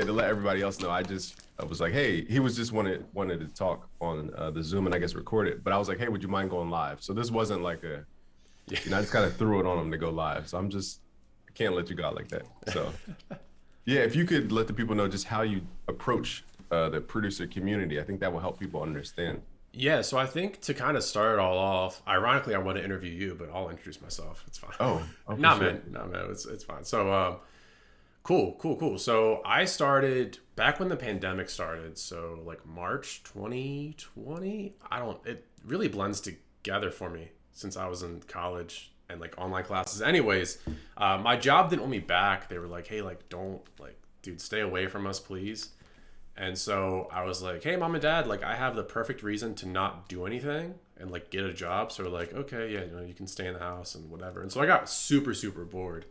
to let everybody else know, I was like, hey, he was just wanted to talk on the Zoom and I guess record it. But I was like, hey, would you mind going live? So this wasn't like Yeah. I just kind of threw it on him to go live. So I can't let you go out like that. So yeah, if you could let the people know just how you approach the producer community, I think that will help people understand. Yeah, so I think to kind of start it all off, ironically, I want to interview you, but I'll introduce myself. It's fine. Oh, for Nah, sure. man. Nah, man. It's fine. So, cool. So I started back when the pandemic started. So like March 2020. It really blends together for me since I was in college and like online classes. Anyways, my job didn't want me back. They were like, hey, like, don't like, dude, stay away from us, please. And so I was like, hey, mom and dad, like I have the perfect reason to not do anything and like get a job. So we're like, okay, yeah, you can stay in the house and whatever. And so I got super, super bored.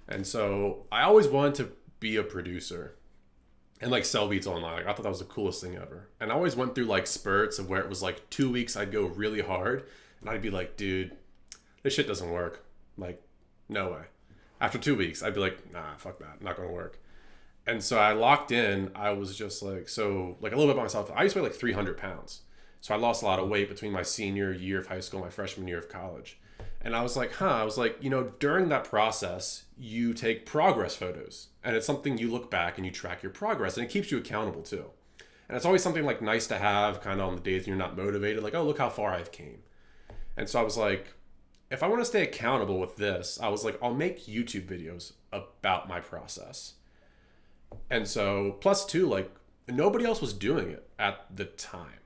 And so I always wanted to be a producer and like sell beats online. Like, I thought that was the coolest thing ever. And I always went through like spurts of where it was like 2 weeks I'd go really hard and I'd be like, dude, this shit doesn't work. Like, no way. After 2 weeks, I'd be like, nah, fuck that. Not going to work. And so I locked in. I was just like, so like a little bit by myself. I used to weigh like 300 pounds. So I lost a lot of weight between my senior year of high school and my freshman year of college. And I was like, during that process, you take progress photos and it's something you look back and you track your progress and it keeps you accountable too. And it's always something like nice to have kind of on the days you're not motivated, like, oh, look how far I've came. And so I was like, if I want to stay accountable with this, I was like, I'll make YouTube videos about my process. And so, plus two, like nobody else was doing it at the time.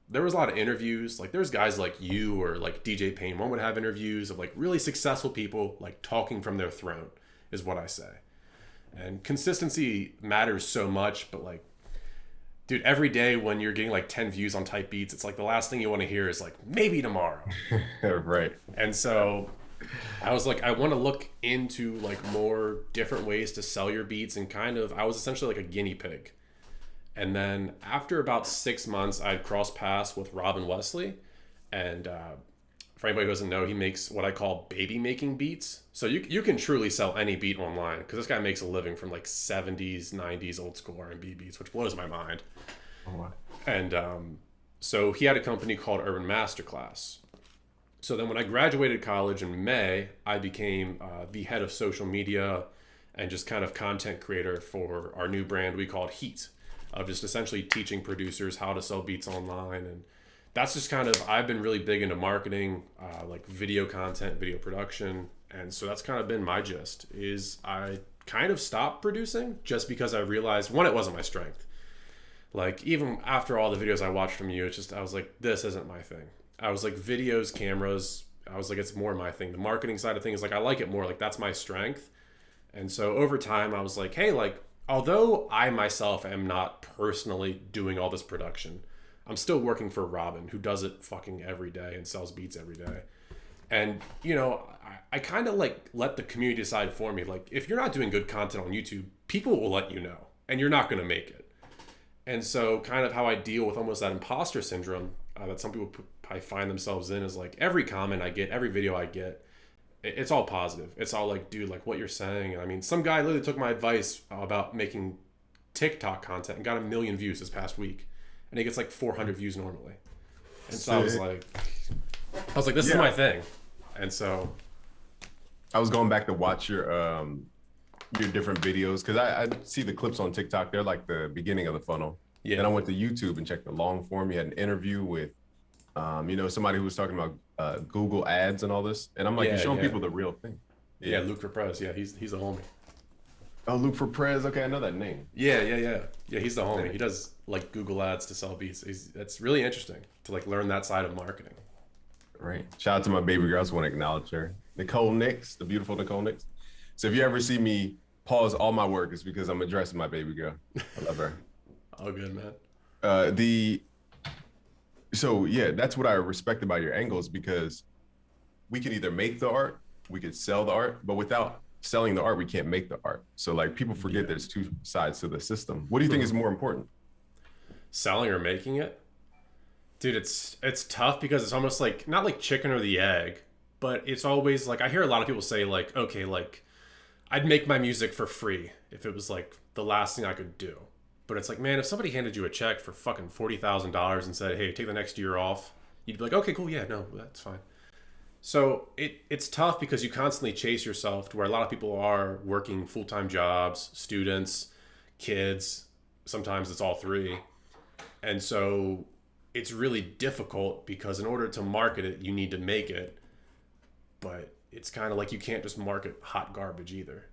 There was a lot of interviews. Like there's guys like you or like DJ Payne. One would have interviews of like really successful people, like talking from their throne is what I say. And consistency matters so much, but like, dude, every day when you're getting like 10 views on type beats, it's like the last thing you want to hear is like, maybe tomorrow. Right. And so I was like, I want to look into like more different ways to sell your beats and I was essentially like a guinea pig. And then after about 6 months, I'd cross paths with Robin Wesley. And for anybody who doesn't know, he makes what I call baby making beats. So you can truly sell any beat online because this guy makes a living from like 70s, 90s old school R&B beats, which blows my mind. Oh, wow. And so he had a company called Urban Masterclass. So then when I graduated college in May, I became the head of social media and just kind of content creator for our new brand we called Heat, of just essentially teaching producers how to sell beats online. And that's just kind of, I've been really big into marketing, like video content, video production. And so that's kind of been my gist is I kind of stopped producing just because I realized, one, it wasn't my strength. Like even after all the videos I watched from you, it's just, I was like, this isn't my thing. I was like videos, cameras. I was like, it's more my thing. The marketing side of things, like I like it more. Like that's my strength. And so over time I was like, hey, like, although I myself am not personally doing all this production, I'm still working for Robin, who does it fucking every day and sells beats every day. And, I kind of like let the community decide for me. Like, if you're not doing good content on YouTube, people will let you know, and you're not going to make it. And so kind of how I deal with almost that imposter syndrome that some people probably find themselves in is like every comment I get, every video I get, it's all positive. It's all like, dude, like what you're saying. And I mean, some guy literally took my advice about making TikTok content and got 1 million views this past week. And he gets like 400 views normally. And so I was like, this is my thing. And so I was going back to watch your different videos because I see the clips on TikTok. They're like the beginning of the funnel. Yeah. Then I went to YouTube and checked the long form. You had an interview with, somebody who was talking about Google ads and all this. And I'm like, you're showing people the real thing. Yeah, Luke Reprez. Yeah, he's a homie. Oh, Luke Reprez. Okay, I know that name. Yeah. Yeah, he's the homie. He does like Google ads to sell beats. That's really interesting to like learn that side of marketing. Right. Shout out to my baby girl. I just want to acknowledge her. Nicole Nix, the beautiful Nicole Nix. So if you ever see me pause all my work, it's because I'm addressing my baby girl. I love her. All good, man. So yeah, that's what I respect about your angles, because we can either make the art, we could sell the art, but without selling the art, we can't make the art. So like people forget there's two sides to the system. What do you think is more important? Selling or making it? Dude, it's tough because it's almost like, not like chicken or the egg, but it's always like, I hear a lot of people say like, okay, like I'd make my music for free if it was like the last thing I could do. But it's like, man, if somebody handed you a check for fucking $40,000 and said, "Hey, take the next year off," you'd be like, "Okay, cool, yeah, no, that's fine." So it's tough because you constantly chase yourself to where a lot of people are working full time jobs, students, kids. Sometimes it's all three, and so it's really difficult because in order to market it, you need to make it. But it's kind of like you can't just market hot garbage either.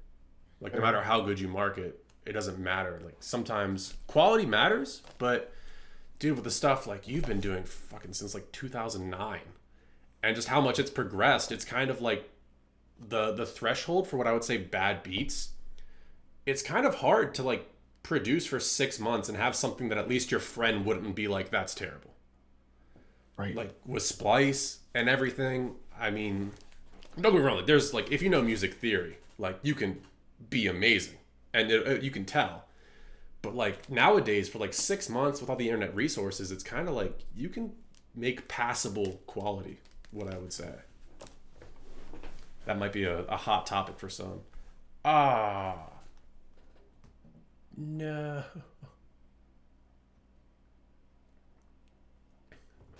Like no matter how good you market, it doesn't matter. Like sometimes quality matters, but dude, with the stuff like you've been doing fucking since like 2009 and just how much it's progressed, it's kind of like the threshold for what I would say bad beats. It's kind of hard to like produce for 6 months and have something that at least your friend wouldn't be like, that's terrible. Right. Like with Splice and everything, I mean, don't get me wrong. Like, there's like, if you know music theory, like you can be amazing and you can tell. But like nowadays, for like 6 months with all the internet resources, it's kind of like you can make passable quality, what I would say. That might be a hot topic for some. Ah, no.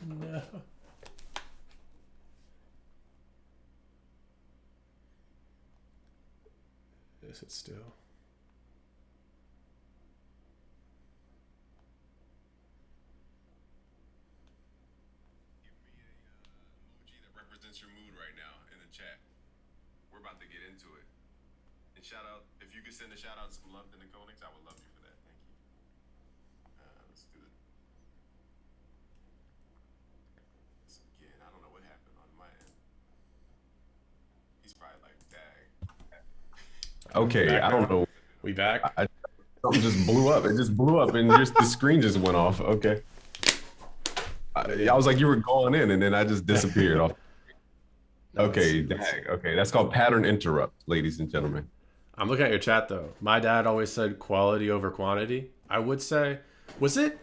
No. Is it still? Emoji that represents your mood right now in the chat. We're about to get into it. And shout out, if you could send a shout out and some love to the Konings, I would love you for that. Thank you. Let's do it. This again, I don't know what happened on my end. He's probably like, dang. Okay, I don't know. We back? Something just blew up. It just blew up and just the screen just went off. Okay. I was like, you were going in and then I just disappeared off. Okay, dang. Okay, that's called pattern interrupt, ladies and gentlemen. I'm looking at your chat though. My dad always said quality over quantity. I would say, was it?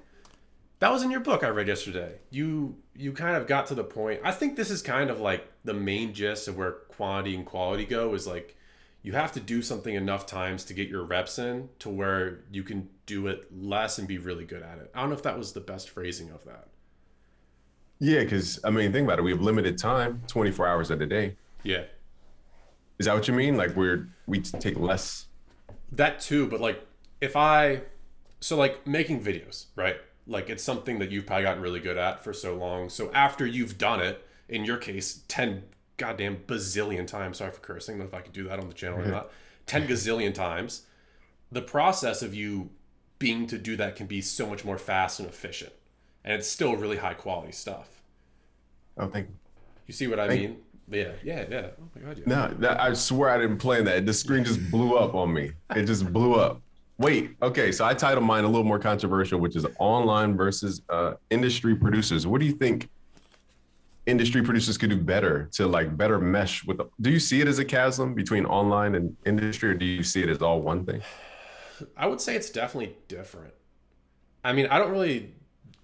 That was in your book I read yesterday. You kind of got to the point. I think this is kind of like the main gist of where quantity and quality go is like you have to do something enough times to get your reps in to where you can do it less and be really good at it. I don't know if that was the best phrasing of that. Yeah, because I mean, think about it. We have limited time, 24 hours in a day. Yeah. Is that what you mean? Like we take less. That too, but like so like making videos, right? Like it's something that you've probably gotten really good at for so long. So after you've done it, in your case, 10 goddamn bazillion times, sorry for cursing, I don't know if I could do that on the channel or not, 10 gazillion times, the process of you being to do that can be so much more fast and efficient. And it's still really high quality stuff. Oh, thank you. You see what I mean? Yeah. Oh my God. Yeah. No, I swear I didn't plan that. The screen just blew up on me. It just blew up. Wait, okay, so I titled mine a little more controversial, which is online versus industry producers. What do you think industry producers could do better to like better mesh with do you see it as a chasm between online and industry, or do you see it as all one thing? I would say it's definitely different. I mean, I don't really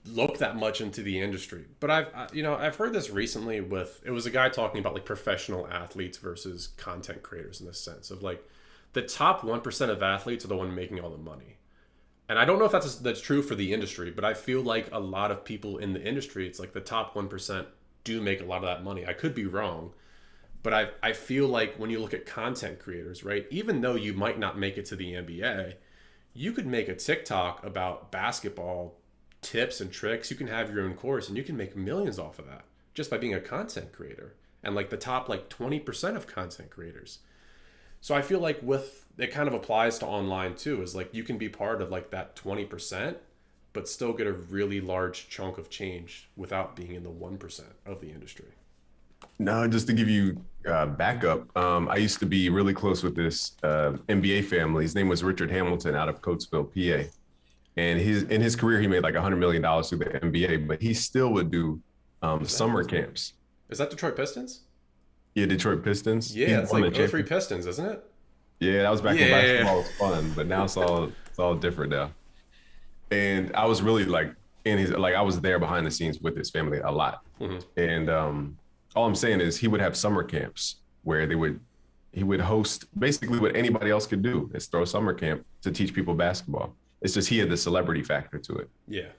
look that much into the industry, but I've heard this recently with, it was a guy talking about like professional athletes versus content creators in the sense of like the top 1% of athletes are the one making all the money. And I don't know if that's true for the industry, but I feel like a lot of people in the industry, it's like the top 1% do make a lot of that money. I could be wrong, but I feel like when you look at content creators, right, even though you might not make it to the NBA, you could make a TikTok about basketball tips and tricks. You can have your own course and you can make millions off of that just by being a content creator, and like the top like 20% of content creators. So I feel like with it kind of applies to online too, is like you can be part of like that 20% but still get a really large chunk of change without being in the 1% of the industry. No, just to give you backup, I used to be really close with this NBA family. His name was Richard Hamilton out of Coatesville, PA. And in his career, he made like $100 million through the NBA, but he still would do summer camps. Is that Detroit Pistons? Yeah, Detroit Pistons. Yeah, it's like 03 Pistons, isn't it? Yeah, that was back when basketball was fun, but now it's all different now. And I was really like I was there behind the scenes with his family a lot. Mm-hmm. And all I'm saying is he would have summer camps where they would he would host basically what anybody else could do is throw summer camp to teach people basketball. It's just he had the celebrity factor to it. Yeah.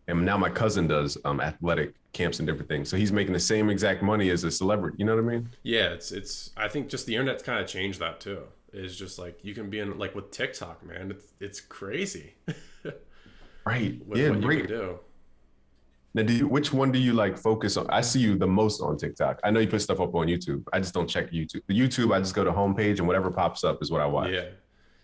And now my cousin does athletic camps and different things. So he's making the same exact money as a celebrity. You know what I mean? Yeah, it's I think just the internet's kind of changed that too. It's just like you can be in like with TikTok, man. It's crazy. Right. With Yeah, what you great. can do. Now, which one do you like focus on? I see you the most on TikTok. I know you put stuff up on YouTube. I just don't check YouTube. The YouTube, I just go to homepage and whatever pops up is what I watch. Yeah.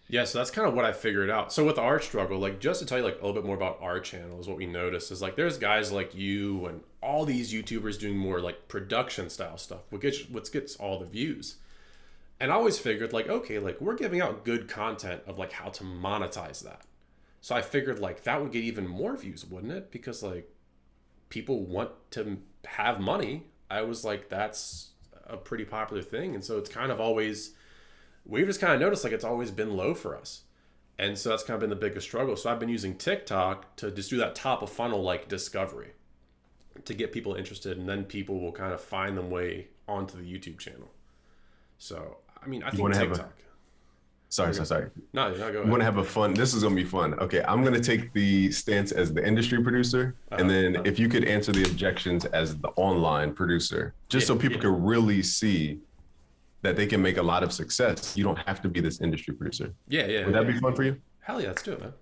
Yeah, so that's kind of what I figured out. So with our struggle, like just to tell you like a little bit more about our channel is what we noticed is like there's guys like you and all these YouTubers doing more like production style stuff, what gets all the views. And I always figured like, okay, like we're giving out good content of like how to monetize that. So I figured like that would get even more views, wouldn't it? Because like people want to have money. I was like, that's a pretty popular thing. And so it's kind of always, we've just kind of noticed like it's always been low for us. And so that's kind of been the biggest struggle. So I've been using TikTok to just do that top of funnel like discovery to get people interested. And then people will kind of find them way onto the YouTube channel. So, I mean, I think TikTok. Sorry. No, go ahead. You want to have a fun. This is going to be fun. Okay. I'm going to take the stance as the industry producer. And then if you could answer the objections as the online producer, just so people can really see that they can make a lot of success. You don't have to be this industry producer. Yeah. Would that be fun for you? Hell yeah, let's do it, man.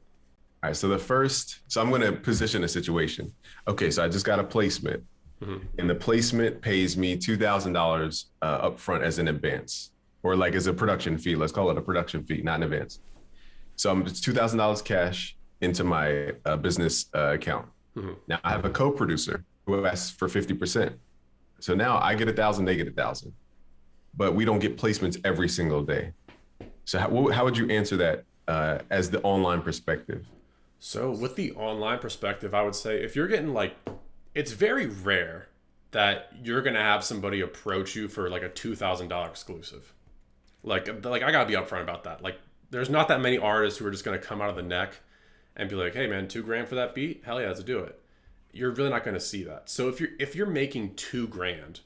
All right. So I'm going to position a situation. Okay. So I just got a placement and the placement pays me $2,000 up front as an advance or like as a production fee. Let's call it a production fee, not an advance. So it's $2,000 cash into my business account. Now I have a co-producer who asks for 50%. So now I get 1,000, they get 1,000. But we don't get placements every single day. So how would you answer that as the online perspective? So with the online perspective, I would say if you're getting like, it's very rare that you're going to have somebody approach you for like a $2,000 exclusive. Like I gotta be upfront about that. Like there's not that many artists who are just going to come out of the neck and be like, hey man, $2,000 for that beat? Hell yeah, let's do it. You're really not going to see that. So if you're making $2,000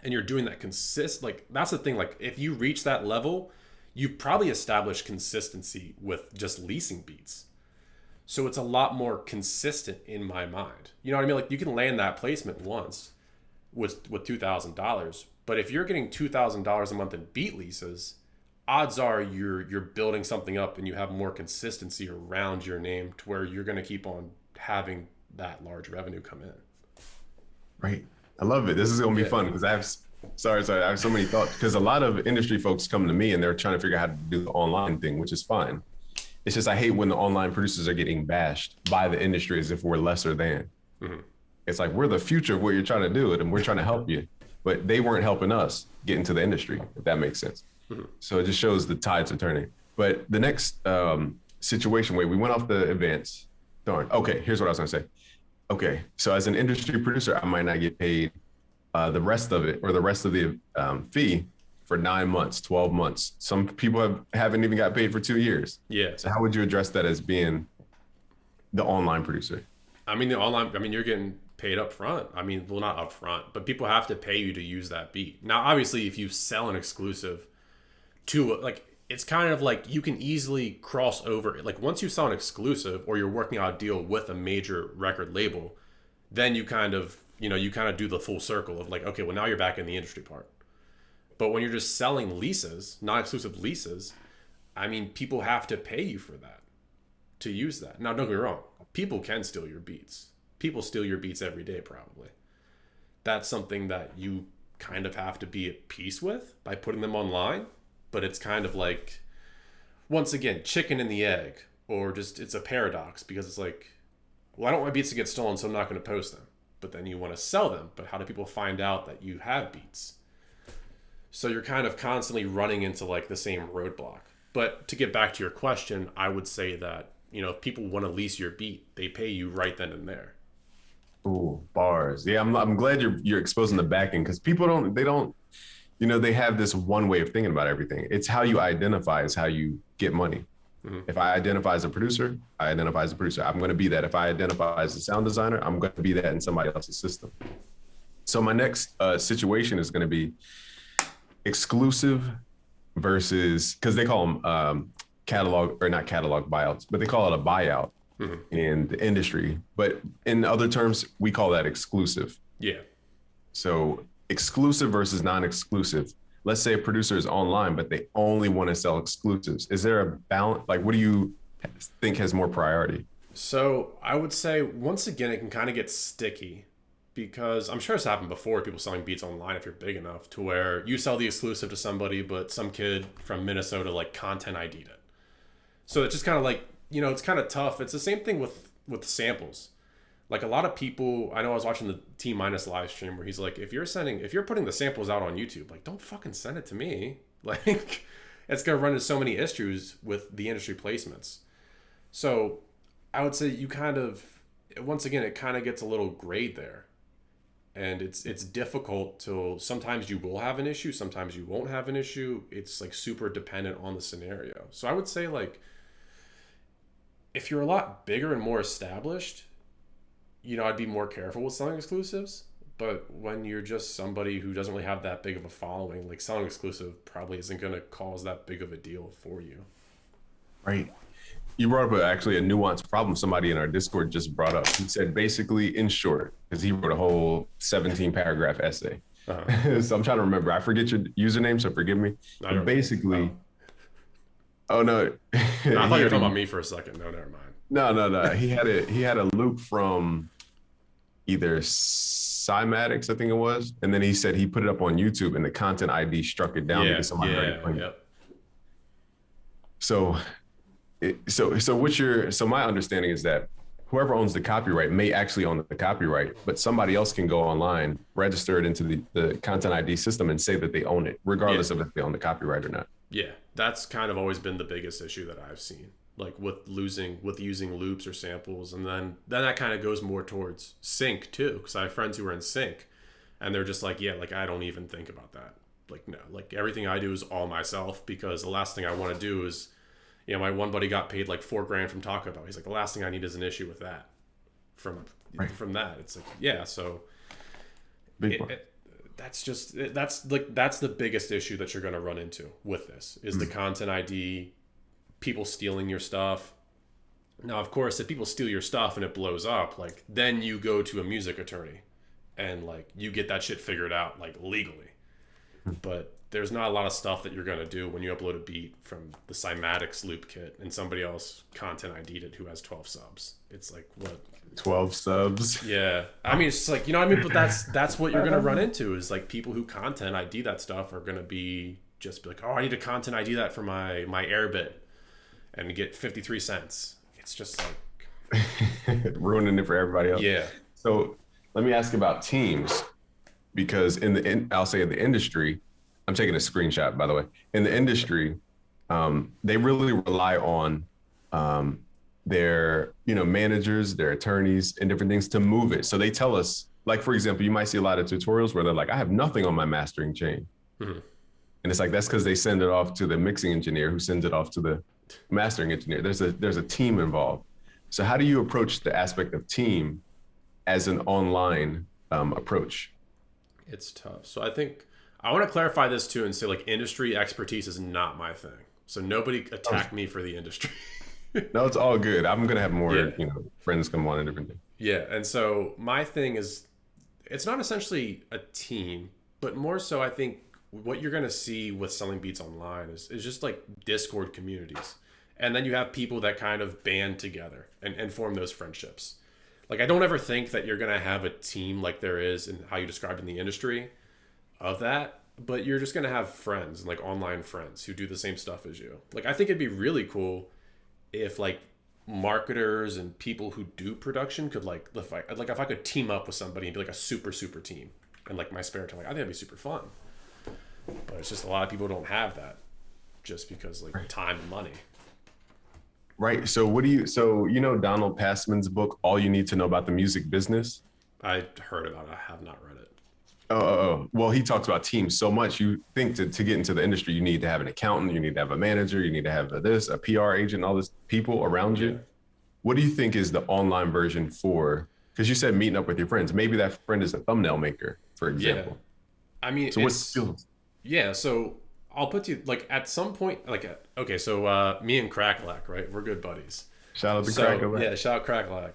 and you're doing that like that's the thing. Like if you reach that level, you probably establish consistency with just leasing beats. So it's a lot more consistent in my mind. You know what I mean? Like you can land that placement once with $2,000, but if you're getting $2,000 a month in beat leases, odds are you're building something up and you have more consistency around your name to where you're going to keep on having that large revenue come in. Right. I love it. This is going to be fun because I have so many thoughts because a lot of industry folks come to me and they're trying to figure out how to do the online thing, which is fine. It's just, I hate when the online producers are getting bashed by the industry as if we're lesser than. It's like, we're the future of what you're trying to do and we're trying to help you, but they weren't helping us get into the industry, if that makes sense. So it just shows the tides are turning. But the next situation where we went off the advance, darn. Okay, here's what I was gonna say. Okay, so as an industry producer, I might not get paid the rest of it or the rest of the fee for 9 months, 12 months. Some people haven't even got paid for 2 years. Yeah. So how would you address that as being the online producer? I mean, you're getting paid up front. I mean, well, not up front, but people have to pay you to use that beat. Now, obviously, if you sell an exclusive to, like, it's kind of like you can easily cross over. Like, once you sell an exclusive or you're working out a deal with a major record label, then you kind of do the full circle of like, okay, well, now you're back in the industry part. But when you're just selling leases, non-exclusive leases, I mean, people have to pay you for that, to use that. Now, don't get me wrong. People can steal your beats. People steal your beats every day, probably. That's something that you kind of have to be at peace with by putting them online. But it's kind of like, once again, chicken and the egg. Or just, it's a paradox because it's like, well, I don't want my beats to get stolen, so I'm not going to post them. But then you want to sell them. But how do people find out that you have beats? So you're kind of constantly running into like the same roadblock. But to get back to your question, I would say that, if people want to lease your beat, they pay you right then and there. Ooh, bars. Yeah, I'm glad you're exposing the back end because people don't, they have this one way of thinking about everything. It's how you identify is how you get money. If I identify as a producer, I identify as a producer. I'm going to be that. If I identify as a sound designer, I'm going to be that in somebody else's system. So my next situation is going to be, exclusive versus, because they call them catalog, or not catalog buyouts, but they call it a buyout in the industry. But in other terms, we call that exclusive. Yeah. So exclusive versus non-exclusive. Let's say a producer is online, but they only want to sell exclusives. Is there a balance? Like, what do you think has more priority? So I would say, once again, it can kind of get sticky because I'm sure it's happened before, people selling beats online if you're big enough, to where you sell the exclusive to somebody, but some kid from Minnesota like content ID'd it. So it's just kind of like, it's kind of tough. It's the same thing with samples. Like, a lot of people, I know I was watching the T Minus live stream where he's like, if you're putting the samples out on YouTube, like, don't fucking send it to me. Like, it's going to run into so many issues with the industry placements. So I would say once again, it kind of gets a little grayed there. And it's difficult to, sometimes you will have an issue, sometimes you won't have an issue. It's like super dependent on the scenario. So I would say, like, if you're a lot bigger and more established, I'd be more careful with selling exclusives. But when you're just somebody who doesn't really have that big of a following, like, selling exclusive probably isn't going to cause that big of a deal for you. Right. You brought up actually a nuanced problem somebody in our Discord just brought up. He said, basically, in short, because he wrote a whole 17 paragraph essay. Uh-huh. So I'm trying to remember. I forget your username, so forgive me. But basically, oh no. No, I thought you were talking about me for a second. No, never mind. No. He had a loop from either Cymatics, I think it was, and then he said he put it up on YouTube, and the content ID struck it down because somebody already claimed it. So my understanding is that whoever owns the copyright may actually own the copyright, but somebody else can go online, register it into the content ID system, and say that they own it, regardless of if they own the copyright or not. Yeah, that's kind of always been the biggest issue that I've seen, like with using loops or samples. And then that kind of goes more towards sync too, because I have friends who are in sync and they're just like, yeah, like, I don't even think about that. Like, no, like, everything I do is all myself, because the last thing I want to do is, my one buddy got paid like $4,000 from Taco Bell. He's like, the last thing I need is an issue with that from that. It's like, yeah. So that's the biggest issue that you're going to run into with this is the content ID, people stealing your stuff. Now, of course, if people steal your stuff and it blows up, like, then you go to a music attorney and, like, you get that shit figured out, like, legally. But there's not a lot of stuff that you're going to do when you upload a beat from the Cymatics loop kit and somebody else content ID'd it who has 12 subs. It's like, what? 12 subs? Yeah. I mean, it's just like, but that's what you're going to run into is, like, people who content ID that stuff are going to be like, oh, I need to content ID that for my Airbit and get 53 cents. It's just like ruining it for everybody else. Yeah. So let me ask about teams, because I'll say in the industry, I'm taking a screenshot, by the way. In the industry, they really rely on their managers, their attorneys, and different things to move it. So they tell us, like, for example, you might see a lot of tutorials where they're like, I have nothing on my mastering chain. Mm-hmm. And it's like, that's because they send it off to the mixing engineer who sends it off to the mastering engineer. There's a team involved. So how do you approach the aspect of team as an online approach? It's tough. So I think I want to clarify this too and say, like, industry expertise is not my thing. So nobody attack me for the industry. No, it's all good. I'm going to have more, friends come on and different things. Yeah. And so my thing is, it's not essentially a team, but more so I think what you're going to see with selling beats online is just like Discord communities. And then you have people that kind of band together and form those friendships. Like, I don't ever think that you're going to have a team like there is in how you described in the industry of that, but you're just going to have friends and, like, online friends who do the same stuff as you. Like, I think it'd be really cool if, like, marketers and people who do production could, like, if I could team up with somebody and be like a super team in, like, my spare time. Like, I think that'd be super fun. But it's just a lot of people don't have that just because, like, time and money. Right. So Donald Passman's book, All You Need to Know About the Music Business? I heard about it. I have not read it. Oh. Well, he talks about teams so much. You think to get into the industry, you need to have an accountant, you need to have a manager, you need to have a PR agent, all this people around you. What do you think is the online version for, because you said meeting up with your friends, maybe that friend is a thumbnail maker, for example. Yeah. I mean, so what's skills? Yeah, so I'll put you like at some point like okay, so me and Cracklack, right? We're good buddies. Shout out to So Cracker. yeah, shout out Cracklack.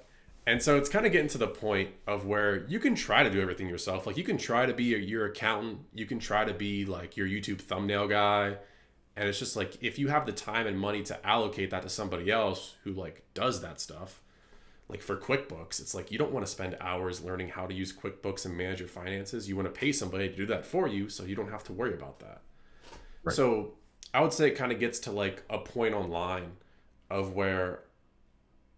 And so it's kind of getting to the point of where you can try to do everything yourself. Like you can try to be your accountant, you can try to be like your YouTube thumbnail guy, and it's just like if you have the time and money to allocate that to somebody else who like does that stuff, like for QuickBooks, it's like you don't want to spend hours learning how to use QuickBooks and manage your finances. You want to pay somebody to do that for you so you don't have to worry about that. Right. So I would say it kind of gets to like a point online of where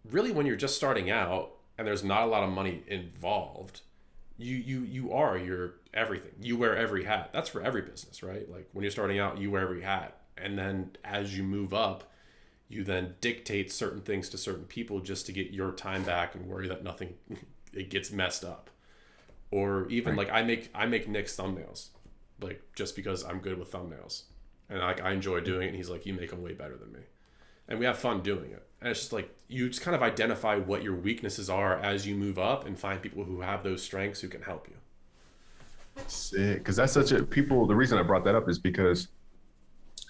really when you're just starting out and there's not a lot of money involved, you are your everything. You wear every hat. That's for every business, right? Like when you're starting out, you wear every hat. And then as you move up, you then dictate certain things to certain people just to get your time back and worry that nothing it gets messed up. Or even Right. like I make Nick's thumbnails, like just because I'm good with thumbnails, and like I enjoy doing it. And he's like, you make them way better than me, and we have fun doing it. And it's just like you just kind of identify what your weaknesses are as you move up and find people who have those strengths who can help you. Sick. Because that's such a people. The reason I brought that up is because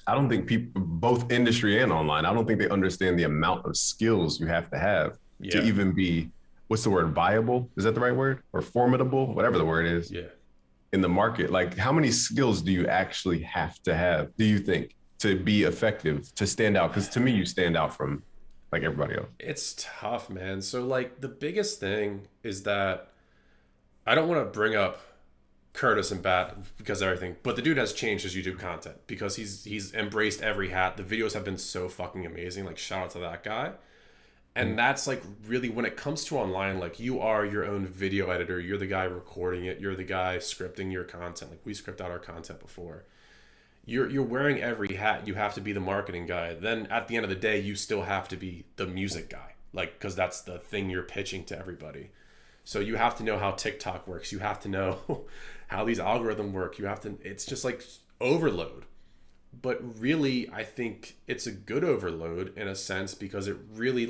I don't think people, both industry and online, I don't think they understand the amount of skills you have to Yeah, even be, what's the word, viable? Is that the right word? Or formidable, whatever the word is, yeah. in the market. Like, how many skills do you actually have to have, do you think, to be effective, to stand out? Because to me, you stand out from like everybody else. It's tough, man. So like the biggest thing is that I don't want to bring up Curtis and Bat because of everything, but the dude has changed his YouTube content because he's embraced every hat. The videos have been so fucking amazing. Like shout out to that guy. And that's like really when it comes to online, like you are your own video editor. You're the guy recording it. You're the guy scripting your content. Like we script out our content before. You're wearing every hat. You have to be the marketing guy. Then at the end of the day, you still have to be the music guy. Like because that's the thing you're pitching to everybody. So you have to know how TikTok works. You have to know how these algorithms work. You have to it's just like overload. But really, I think it's a good overload in a sense because it really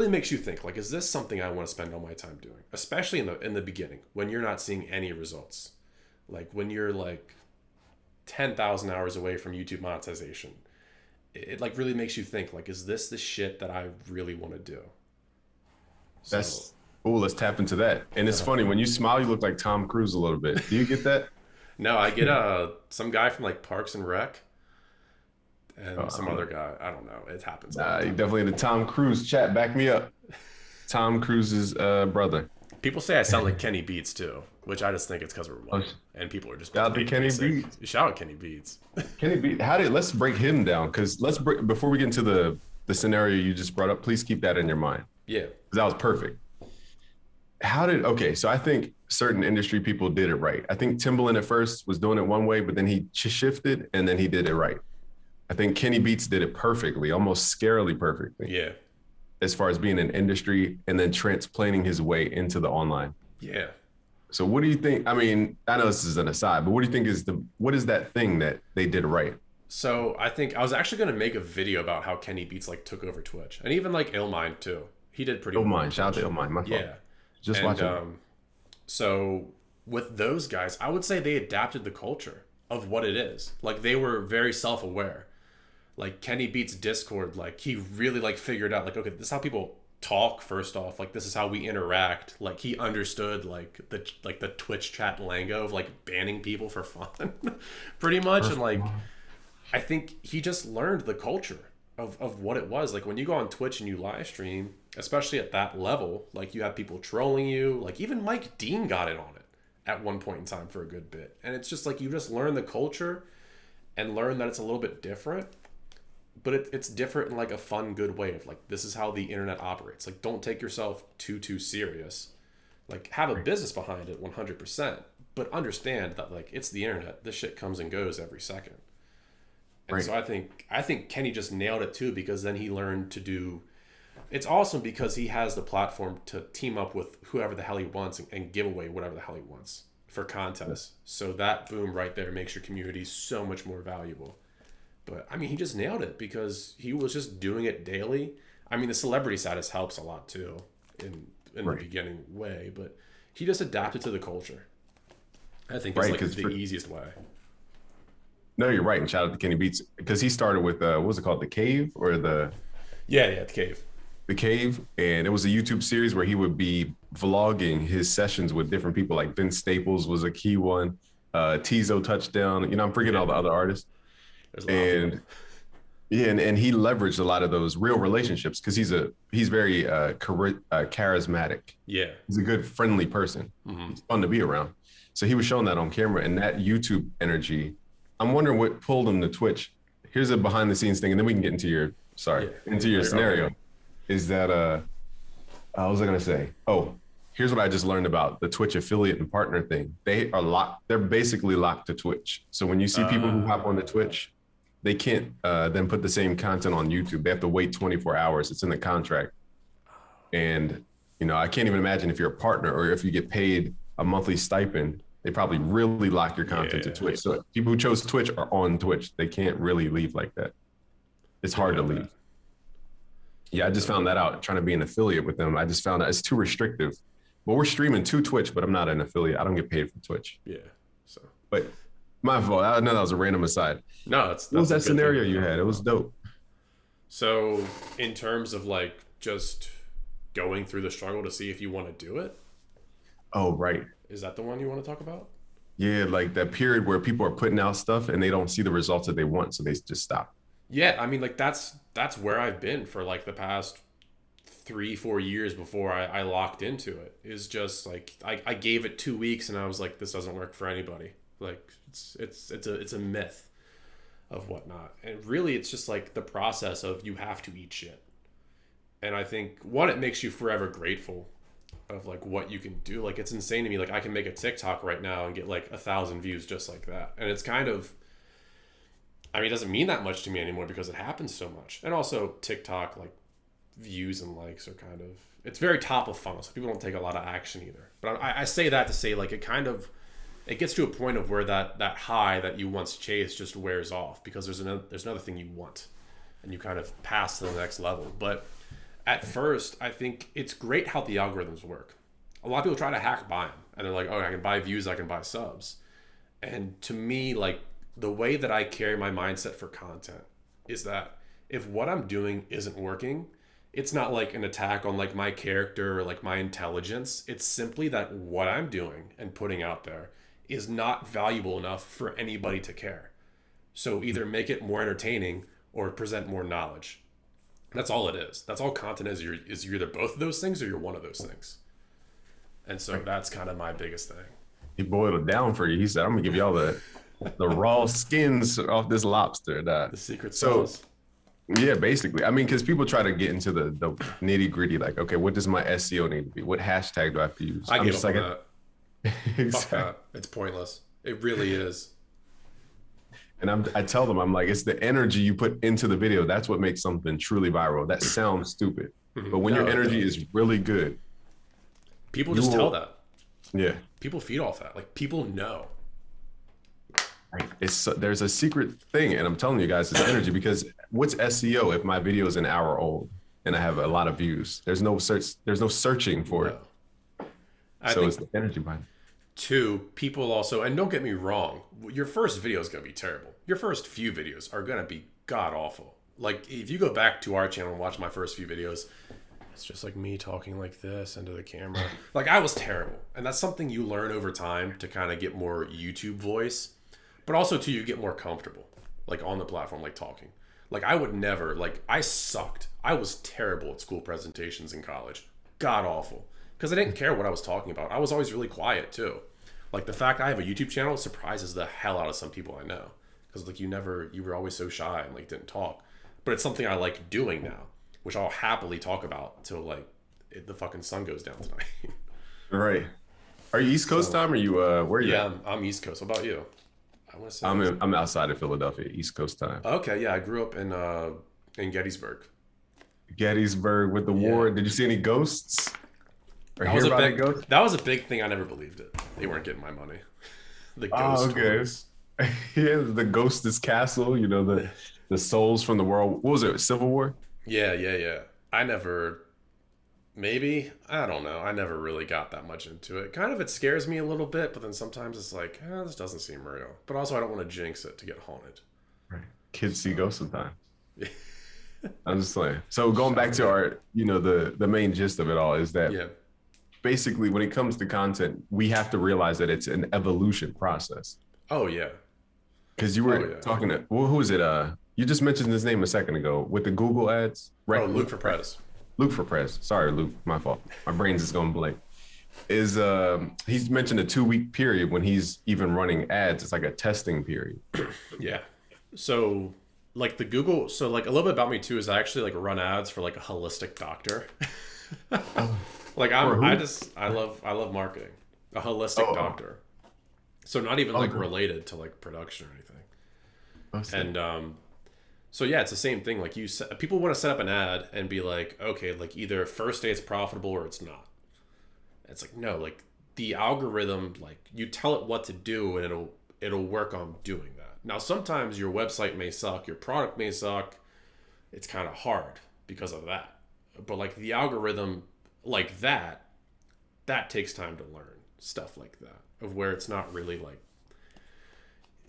makes you think like is this something I want to spend all my time doing? Especially in the beginning when you're not seeing any results. Like when you're like 10,000 hours away from YouTube monetization. It like really makes you think like is this the shit that I really want to do? So That's, oh, let's tap into that. And it's funny, when you smile, you look like Tom Cruise a little bit. Do you get that? no, I get some guy from like Parks and Rec and some other guy. I don't know. It happens. Nah, you definitely in the Tom Cruise chat. Back me up. Tom Cruise's brother. People say I sound like Kenny Beats too, which I just think it's because we're white and people are just Shout out to Kenny basic. Beats. Shout out Kenny Beats. Kenny Beats. Let's break him down, because let's break, before we get into the scenario you just brought up, please keep that in your mind. Yeah, Because that was perfect. Okay, so I think certain industry people did it right. I think Timbaland at first was doing it one way, but then he shifted and then he did it right. I think Kenny Beats did it perfectly, almost scarily perfectly, yeah, as far as being an industry and then transplanting his way into the online. yeah. So what do you think? I mean, I know this is an aside, but what do you think what is that thing that they did right? So I think I was actually going to make a video about how Kenny Beats like took over Twitch and even like Illmind too. He did pretty well. Illmind, shout out to Illmind, my fault. Yeah. Just And watching. so with those guys, I would say they adapted the culture of what it is. Like they were very self-aware. Like Kenny Beats Discord, like he really like figured out like, okay, this is how people talk first off. Like this is how we interact. Like he understood like the Twitch chat lingo of like banning people for fun pretty much. And like I think he just learned the culture of what it was. Like when you go on Twitch and you live stream, especially at that level, like you have people trolling you. Like even Mike Dean got in on it at one point in time for a good bit. And it's just like you just learn the culture and learn that it's a little bit different. But it's different in like a fun, good way of like this is how the internet operates. Like don't take yourself too serious. Like have a business behind it 100%, but understand that like it's the internet. This shit comes and goes every second. And Right. so I think Kenny just nailed it too because then he learned to do. It's awesome because he has the platform to team up with whoever the hell he wants and give away whatever the hell he wants for contests. So that boom right there makes your community so much more valuable. But I mean, he just nailed it because he was just doing it daily. I mean, the celebrity status helps a lot too in Right. the beginning way, but he just adapted to the culture. I think Right, it's 'cause like the easiest way. No, you're right. And shout out to Kenny Beats because he started with what was it called, the Cave or Yeah, the cave. the Cave, and it was a YouTube series where he would be vlogging his sessions with different people. Like Ben Staples was a key one. Tizo Touchdown. You know, I'm forgetting Yeah, all the other artists. there's a lot of people. And yeah, and he leveraged a lot of those real relationships because he's very charismatic. Yeah. He's a good, friendly person. Hmm. He's fun to be around. So he was showing that on camera, and that YouTube energy. I'm wondering what pulled him to Twitch. Here's a behind the scenes thing, and then we can get into your scenario. Okay. Is that what was I gonna say? Oh, here's what I just learned about the Twitch affiliate and partner thing. They are locked. They're basically locked to Twitch. So when you see people who hop onto Twitch, they can't then put the same content on YouTube. They have to wait 24 hours. It's in the contract. And I can't even imagine if you're a partner or if you get paid a monthly stipend, they probably really lock your content to Twitch. So people who chose Twitch are on Twitch. They can't really leave like that. It's hard to leave. Yeah, I just found that out trying to be an affiliate with them. I just found out it's too restrictive. But we're streaming to Twitch, but I'm not an affiliate. I don't get paid for Twitch. Yeah. So, but my fault. I know that was a random aside. no, that's What was a that good scenario thing. you had? It was dope. So, in terms of like just going through the struggle to see if you want to do it, Oh, right. is that the one you want to talk about? Yeah, like that period where people are putting out stuff and they don't see the results that they want, so they just stop. Yeah, I mean, like that's where I've been for like the past 3-4 years before I locked into it. Is just like I gave it 2 weeks and I was like, this doesn't work for anybody. Like it's a myth of whatnot, and really it's just like the process of you have to eat shit. And I think one, it makes you forever grateful of like what you can do. Like it's insane to me. Like I can make a TikTok right now and get like 1,000 views just like that, and it's kind of, I mean, it doesn't mean that much to me anymore because it happens so much. And also TikTok, like views and likes are kind of, it's very top of funnel, so people don't take a lot of action either. But I say that to say like it gets to a point of where that high that you once chased just wears off because there's another thing you want, and you kind of pass to the next level. But at first, I think it's great how the algorithms work. A lot of people try to hack by them, and they're like, oh, I can buy views, I can buy subs. And to me, like the way that I carry my mindset for content is that if what I'm doing isn't working, it's not like an attack on like my character or like my intelligence. It's simply that what I'm doing and putting out there is not valuable enough for anybody to care. So either make it more entertaining or present more knowledge. That's all it is. That's all content is. You're either both of those things or you're one of those things. And so that's kind of my biggest thing. He boiled it down for you. He said, I'm gonna give y'all the raw skins off this lobster. The secret So sauce. yeah, basically. I mean, because people try to get into the nitty gritty, like, okay, what does my SEO need to be? What hashtag do I have to use? I I'm give just up like, on that. Fuck exactly. that. It's pointless. It really is. And I tell them, I'm like, it's the energy you put into the video. That's what makes something truly viral. That sounds stupid, but when No, your it energy doesn't. is really good, People you just will- tell that. yeah, People feed off that. Like people know. there's a secret thing, and I'm telling you guys, it's energy. Because what's SEO if my video is an hour old and I have a lot of views? There's no searching for it. No. I So think it's the energy behind it. two, people also, and don't get me wrong, your first video is going to be terrible. Your first few videos are going to be god awful. Like if you go back to our channel and watch my first few videos, it's just like me talking like this into the camera. Like I was terrible. And that's something you learn over time to kind of get more YouTube voice, but also to you get more comfortable like on the platform, like talking. Like I would never, like I sucked. I was terrible at school presentations in college. God awful. Because I didn't care what I was talking about. I was always really quiet too. Like the fact I have a YouTube channel surprises the hell out of some people I know. Because like you were always so shy and like didn't talk. But it's something I like doing now, which I'll happily talk about till like the fucking sun goes down tonight. Right. Are you East Coast time or you where are you Yeah, at? I'm East Coast. What about you? I want to say I'm outside of Philadelphia, East Coast time. Okay, yeah, I grew up in Gettysburg. Gettysburg with the Yeah. war. Did you see any ghosts? Or That hear was a about any big ghosts? that was a big thing. I never believed it. They weren't getting my money. The Oh, ghost okay. tours. Yeah, the Ghost's Castle, the souls from the world. What was it? Civil War? Yeah. I never Maybe. I don't know. I never really got that much into it. Kind of it scares me a little bit, but then sometimes it's like, this doesn't seem real. But also I don't want to jinx it to get haunted. Right. Kids see So ghosts sometimes. I'm just saying. So going back shout to out. our, the main gist of it all is that Yeah. basically when it comes to content, we have to realize that it's an evolution process. Oh yeah. Because you Oh were yeah. talking to, well, who is it? You just mentioned his name a second ago with the Google ads, Oh, right? Luke for Prez. Luke for Press. Sorry, Luke, my fault. My brain's just going blank. Is he's mentioned a 2 week period when he's even running ads. It's like a testing period. Yeah. So like the Google, so like a little bit about me too is I actually like run ads for like a holistic doctor. Like For who? I love marketing. A holistic Oh, doctor. So not even oh, like okay. related to like production or anything. I see. And so yeah, it's the same thing. Like people want to set up an ad and be like, okay, like either first day it's profitable or it's not. It's like no, like the algorithm, like you tell it what to do and it'll work on doing that. Now sometimes your website may suck, your product may suck. It's kind of hard because of that. But like the algorithm, like that takes time to learn stuff like that of where it's not really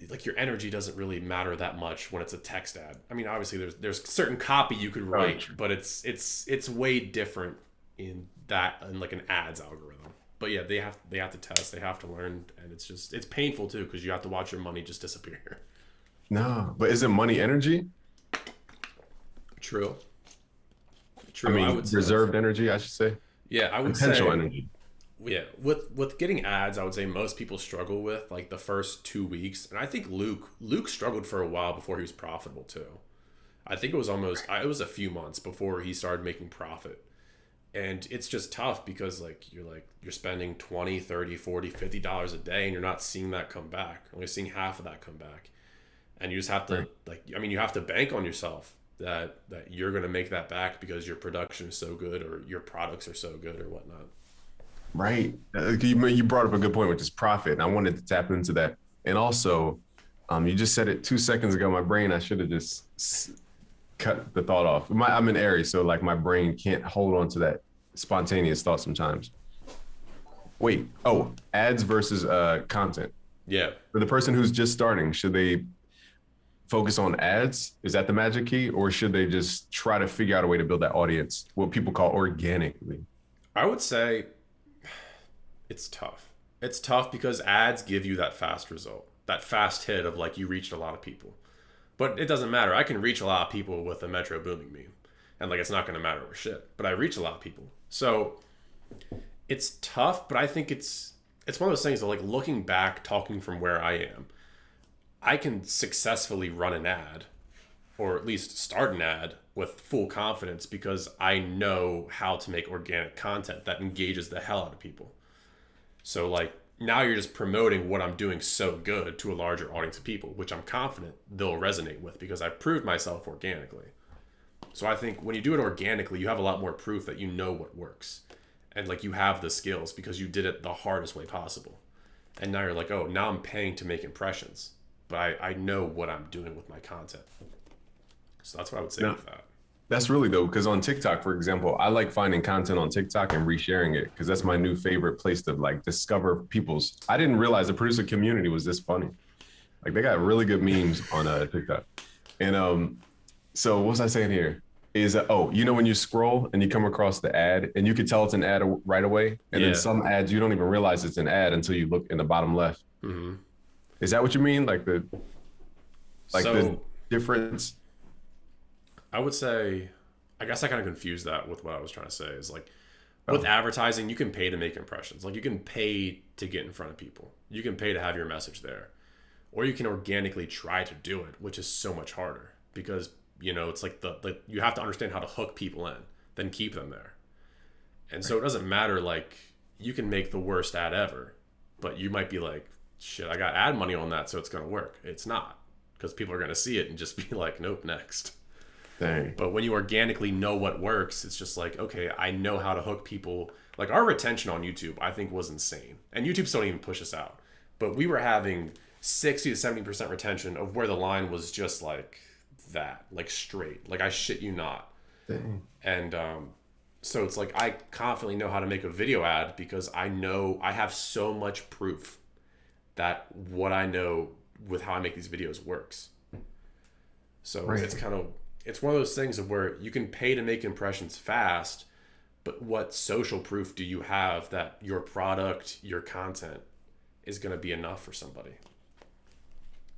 like your energy doesn't really matter that much when it's a text ad. I mean, obviously there's certain copy you could Very write, true. but it's way different in that in like an ads algorithm. But yeah, they have to test, they have to learn, and it's painful too because you have to watch your money just disappear. No, but is it money energy? True, I true. I mean, would say, reserved energy, I should say. yeah, I would Potential say, energy. yeah. With getting ads, I would say most people struggle with like the first 2 weeks, and I think Luke struggled for a while before he was profitable too. I think it was a few months before he started making profit. And it's just tough because you're spending 20, 30, 40, $50 a day and you're not seeing that come back. Only seeing half of that come back. And you just have to Right. you have to bank on yourself that you're going to make that back because your production is so good or your products are so good or whatnot. Right. You brought up a good point, which is profit. And I wanted to tap into that. And also, you just said it 2 seconds ago. My brain, I should have just cut the thought off. I'm an Aries, so like my brain can't hold on to that spontaneous thought sometimes. Wait, oh, ads versus content. Yeah. For the person who's just starting, should they focus on ads? Is that the magic key? Or should they just try to figure out a way to build that audience, what people call organically? I would say it's tough. It's tough because ads give you that fast result, that fast hit of like you reached a lot of people. But it doesn't matter. I can reach a lot of people with a Metro Booming meme. And like it's not going to matter for shit. But I reach a lot of people. So it's tough, but I think it's one of those things that like looking back, talking from where I am, I can successfully run an ad or at least start an ad with full confidence because I know how to make organic content that engages the hell out of people. So like now you're just promoting what I'm doing so good to a larger audience of people, which I'm confident they'll resonate with because I proved myself organically. So I think when you do it organically, you have a lot more proof that you know what works. And like you have the skills because you did it the hardest way possible. And now you're like, oh, now I'm paying to make impressions. But I know what I'm doing with my content. So that's what I would say No, with that. that's really though, because on TikTok, for example, I like finding content on TikTok and resharing it because that's my new favorite place to like discover people's. I didn't realize the producer community was this funny. Like they got really good memes on TikTok. And so what was I saying here? Is oh, when you scroll and you come across the ad and you can tell it's an ad right away, and then Yeah. some ads you don't even realize it's an ad until you look in the bottom left. Hmm. Is that what you mean? Like the So difference? I would say, I guess I kind of confused that with what I was trying to say. Is like with Oh, advertising, you can pay to make impressions. Like you can pay to get in front of people. You can pay to have your message there, or you can organically try to do it, which is so much harder because it's like the you have to understand how to hook people in, then keep them there. And so it doesn't matter. Like you can make the worst ad ever, but you might be like, shit, I got ad money on that, so it's gonna work. It's not because people are gonna see it and just be like, nope, next. dang. But when you organically know what works, it's just like, okay, I know how to hook people. Like our retention on YouTube, I think was insane. And YouTube still don't even push us out. But we were having 60 to 70% retention of where the line was just like that, like straight. Like I shit you not. Dang. And So it's like I confidently know how to make a video ad because I know I have so much proof that what I know with how I make these videos works. So Right. it's kind of it's one of those things of where you can pay to make impressions fast, but what social proof do you have that your product, your content is going to be enough for somebody?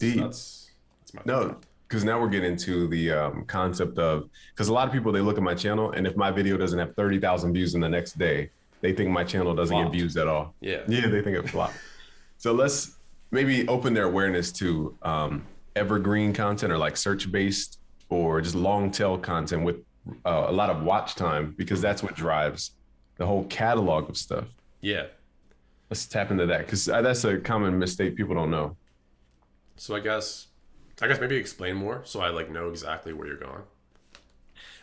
So Deep. that's my thing. No, because now we're getting into the concept of, because a lot of people, they look at my channel, and if my video doesn't have 30,000 views in the next day, they think my channel doesn't get Flopped. views at all. Yeah. Yeah, they think it flopped. So let's maybe open their awareness to evergreen content, or like search based, or just long tail content with a lot of watch time, because that's what drives the whole catalog of stuff. Yeah. Let's tap into that, because that's a common mistake people don't know. So I guess maybe explain more so I like know exactly where you're going.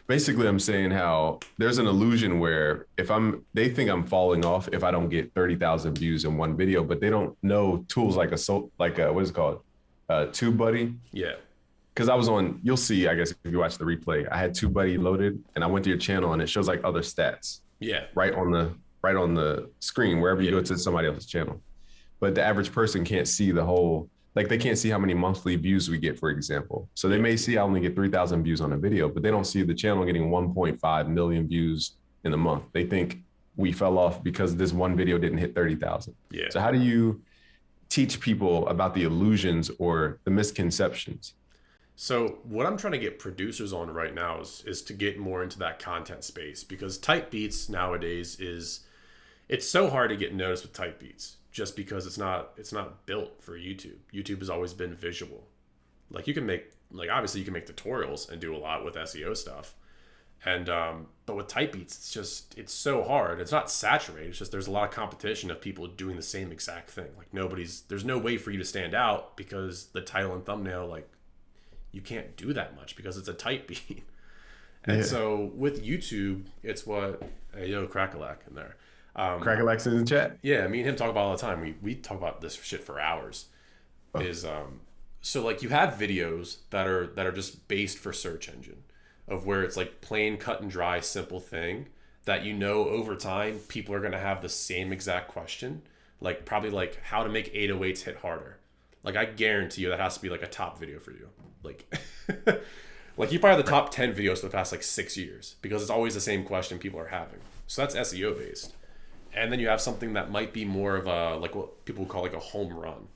Basically, I'm saying how there's an illusion where if they think I'm falling off if I don't get 30,000 views in one video, but they don't know tools like what is it called, TubeBuddy. Yeah. Because I was on, you'll see, I guess if you watch the replay, I had TubeBuddy loaded, and I went to your channel, and it shows like other stats Yeah. right on the screen wherever you Yeah. go to somebody else's channel. But the average person can't see the whole, like they can't see how many monthly views we get, for example. So they may see I only get 3,000 views on a video, but they don't see the channel getting 1.5 million views in a month. They think we fell off because this one video didn't hit 30,000. Yeah. So how do you teach people about the illusions or the misconceptions? So what I'm trying to get producers on right now is to get more into that content space because type beats nowadays is it's so hard to get noticed with type beats just because it's not built for YouTube. YouTube has always been visual. Like you can make like obviously you can make tutorials and do a lot with SEO stuff. And but with type beats it's so hard. It's not saturated. It's just there's a lot of competition of people doing the same exact thing. Like there's no way for you to stand out because the title and thumbnail like you can't do that much because it's a type beat. And so with YouTube, it's what hey, yo Crackalack in there. Crackalax in the chat. Yeah, me and him talk about it all the time. We talk about this shit for hours. Oh. Is so like you have videos that are just based for search engine, of where it's like plain cut and dry simple thing that you know over time people are gonna have the same exact question, like probably like how to make 808s hit harder. Like I guarantee you that has to be like a top video for you. Like like you probably have the top 10 videos for the past like 6 years because it's always the same question people are having. So that's SEO based. And then you have something that might be more of a like what people would call like a home run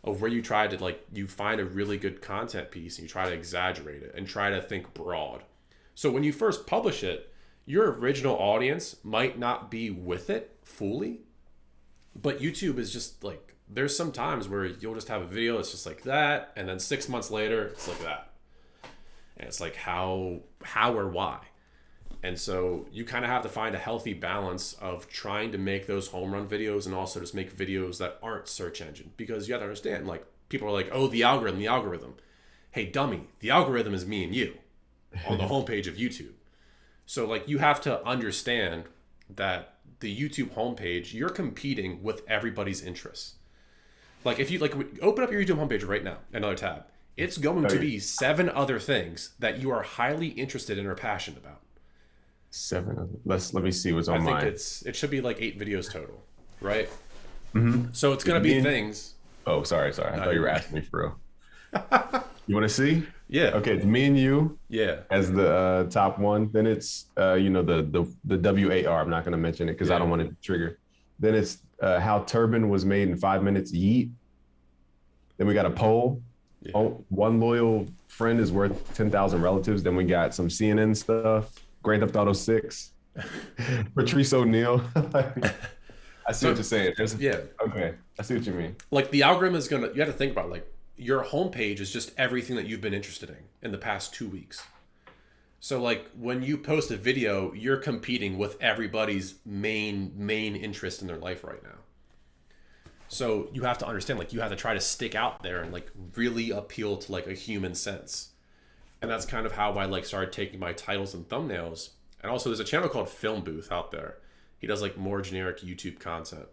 of where you try to like you find a really good content piece and you try to exaggerate it and try to think broad. So when you first publish it, your original audience might not be with it fully, but YouTube is just like there's some times where you'll just have a video that's just like that and then 6 months later it's like that. And it's like how or why. And so you kind of have to find a healthy balance of trying to make those home run videos and also just make videos that aren't search engine because you have to understand like people are like, oh, the algorithm. Hey, dummy, the algorithm is me and you on the homepage of YouTube. So like you have to understand that the YouTube homepage, you're competing with everybody's interests. Like if you like open up your YouTube homepage right now, another tab, it's going to be 7 other things that you are highly interested in or passionate about. 7. Let me see what's on I think mine. it should be like 8 videos total, right? Mm-hmm. So it's gonna be things. Oh, sorry. I thought you were asking me for real. You want to see? Yeah. Okay, it's me and you Yeah. as the top one. Then it's the WAR. I'm not going to mention it because I don't want it to trigger. Then it's how turban was made in 5 minutes. Yeet. Then we got a poll. Yeah. Oh, one loyal friend is worth 10,000 relatives. Then we got some CNN stuff. Grand Theft Auto 6. Patrice O'Neal. I see what you're saying. Yeah. Okay. I see what you mean. Like the algorithm is gonna. You have to think about like your homepage is just everything that you've been interested in the past 2 weeks. So like when you post a video, you're competing with everybody's main interest in their life right now. So you have to understand, like you have to try to stick out there and like really appeal to like a human sense. And that's kind of how I like started taking my titles and thumbnails. And also there's a channel called Film Booth out there. He does like more generic YouTube content.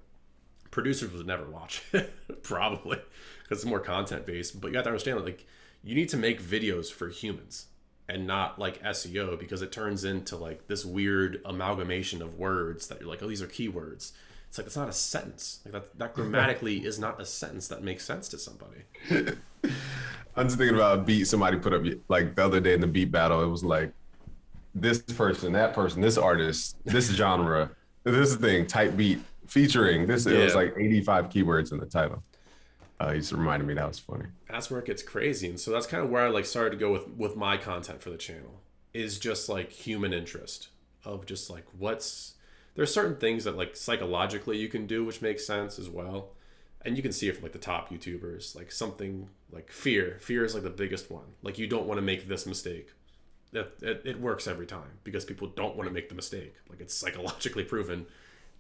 Producers would never watch it, probably, because it's more content based. But you have to understand that like you need to make videos for humans. and not like SEO, because it turns into like this weird amalgamation of words that you're like, oh, these are keywords. It's like, it's not a sentence. Like that grammatically is not a sentence that makes sense to somebody. I'm just thinking about a beat somebody put up like the other day in the beat battle. It was like this person, that person, this artist, this genre, this thing, type beat, featuring this. It was like 85 keywords in the title. He just reminded me that was funny. That's where it gets crazy. And so that's kind of where I like started to go with my content for the channel, is just like human interest of just like there's certain things that like psychologically you can do, which makes sense as well. And you can see it from like the top YouTubers, like something like fear. Fear is like the biggest one. Like, you don't want to make this mistake. It works every time because people don't want to make the mistake. Like, it's psychologically proven.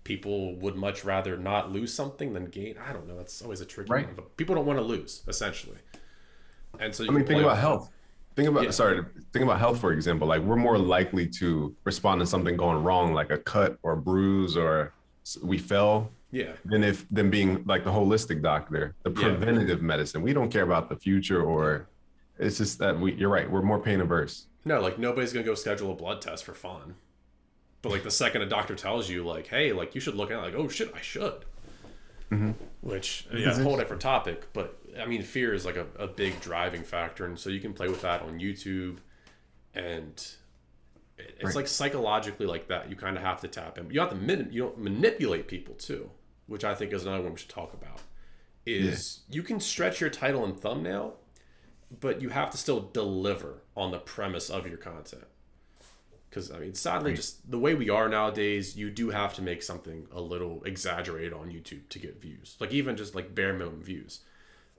People would much rather not lose something than gain. I don't know. That's always a tricky one. But people don't want to lose, essentially. And so think about health. Think about health, for example. Like, we're more likely to respond to something going wrong, like a cut or a bruise or we fell. Yeah. Than being like the holistic doctor, the preventative medicine. We don't care about the future, or it's just that you're right. We're more pain averse. No, like nobody's going to go schedule a blood test for fun. But like the second a doctor tells you like, hey, like you should look at it, like, oh shit, I should. Mm-hmm. Which, a whole different topic. But I mean, fear is like a big driving factor. And so you can play with that on YouTube. And it's like psychologically like that. You kind of have to tap in. You have to manipulate people too, which I think is another one we should talk about, is you can stretch your title and thumbnail, but you have to still deliver on the premise of your content. Because, I mean, sadly, just the way we are nowadays, you do have to make something a little exaggerated on YouTube to get views. Like, even just like bare minimum views.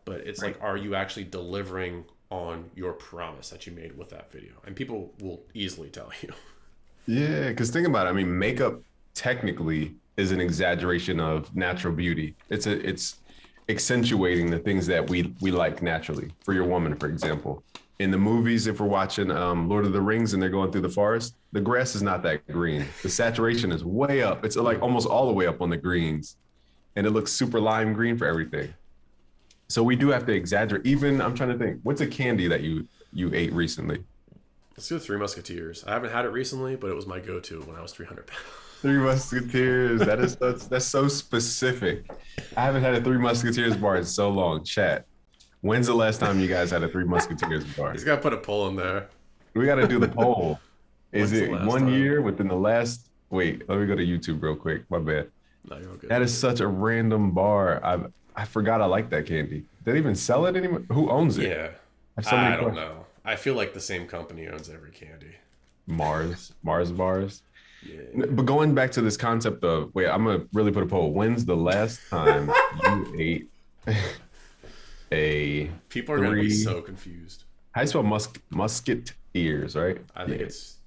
But it's like, are you actually delivering on your promise that you made with that video? And people will easily tell you. Yeah, because think about it. I mean, makeup technically is an exaggeration of natural beauty. It's accentuating the things that we like naturally. For your woman, for example, in the movies, if we're watching Lord of the Rings and they're going through the forest, the grass is not that green. The saturation is way up. It's like almost all the way up on the greens, and it looks super lime green for everything. So we do have to exaggerate. Even, I'm trying to think, what's a candy that you ate recently? Let's do Three Musketeers. I haven't had it recently, but it was my go-to when I was 300 pounds. Three Musketeers. That's so specific. I haven't had a Three Musketeers bar in so long. Chat. When's the last time you guys had a Three Musketeers bar? He's got to put a poll in there. We got to do the poll. Is it 1 year within the last? Wait, let me go to YouTube real quick. My bad. No, you're good. That is such a random bar. I forgot I like that candy. Do they even sell it anymore? Who owns it? Yeah. I don't know. I feel like the same company owns every candy. Mars bars. Yeah. But going back to this concept of, wait, I'm gonna really put a poll. When's the last time you ate a? People are gonna be so confused. How do you spell musketeers, right? I think it's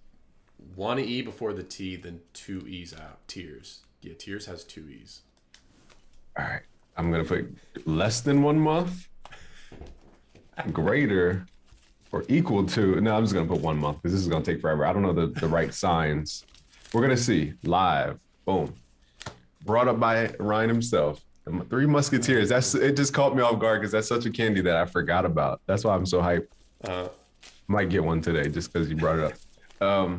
one E before the T, then two E's out. Tears. Yeah, Tears has two E's. All right. I'm gonna put less than 1 month, greater, or equal to. No, I'm just gonna put 1 month because this is gonna take forever. I don't know the right signs. We're gonna see live. Boom. Brought up by Ryan himself. Three Musketeers. It just caught me off guard because that's such a candy that I forgot about. That's why I'm so hyped. Might get one today just because you brought it up.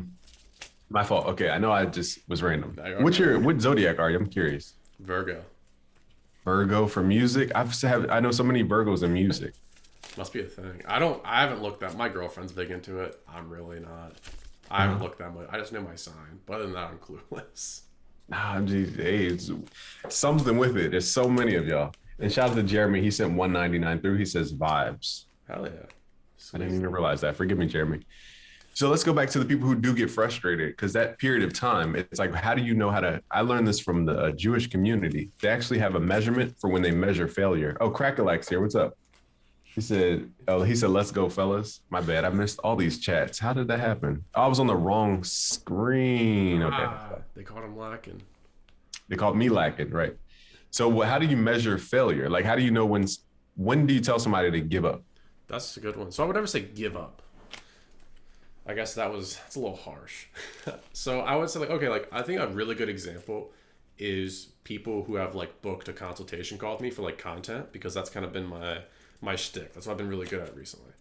My fault. Okay, I know I just was random. What zodiac are you? I'm curious. Virgo. Virgo for music. I know so many Virgos in music. Must be a thing. I haven't looked that. My girlfriend's big into it. I'm really not. I haven't looked that much. I just know my sign. But other than that, I'm clueless. Nah, geez, hey, it's something with it. There's so many of y'all. And shout out to Jeremy. He sent 199 through. He says vibes. Hell yeah. Sweet. I didn't even realize that. Forgive me, Jeremy. So let's go back to the people who do get frustrated, because that period of time, it's like, how do you know how to? I learned this from the Jewish community. They actually have a measurement for when they measure failure. Oh, Crackalac's here. What's up? He said, let's go, fellas. My bad. I missed all these chats. How did that happen? Oh, I was on the wrong screen. Okay. They called him lacking. They called me lacking, right? So how do you measure failure? Like, how do you know when do you tell somebody to give up? That's a good one. So I would never say give up. I guess that's a little harsh. So I would say I think a really good example is people who have like booked a consultation call with me for like content, because that's kind of been my shtick. That's what I've been really good at recently.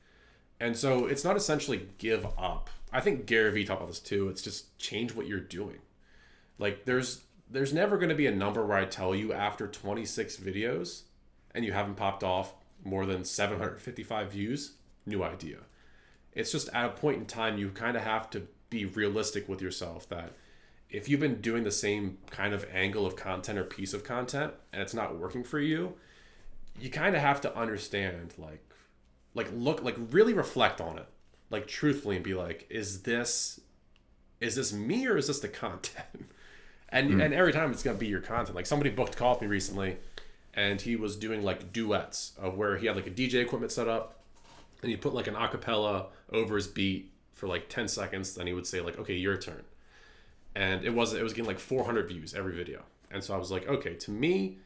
And so it's not essentially give up. I think Gary Vee talked about this too. It's just change what you're doing. Like there's never going to be a number where I tell you after 26 videos and you haven't popped off more than 755 views, new idea. It's just at a point in time you kind of have to be realistic with yourself that if you've been doing the same kind of angle of content or piece of content and it's not working for you, you kind of have to understand look like really reflect on it like truthfully and be like, is this me or is this the content? And every time it's gonna be your content. Like somebody booked a call with me recently and he was doing like duets of where he had like a DJ equipment set up and he put like an acapella over his beat for like 10 seconds, then he would say like, okay, your turn. And it was getting like 400 views every video. And so I was like, okay, to me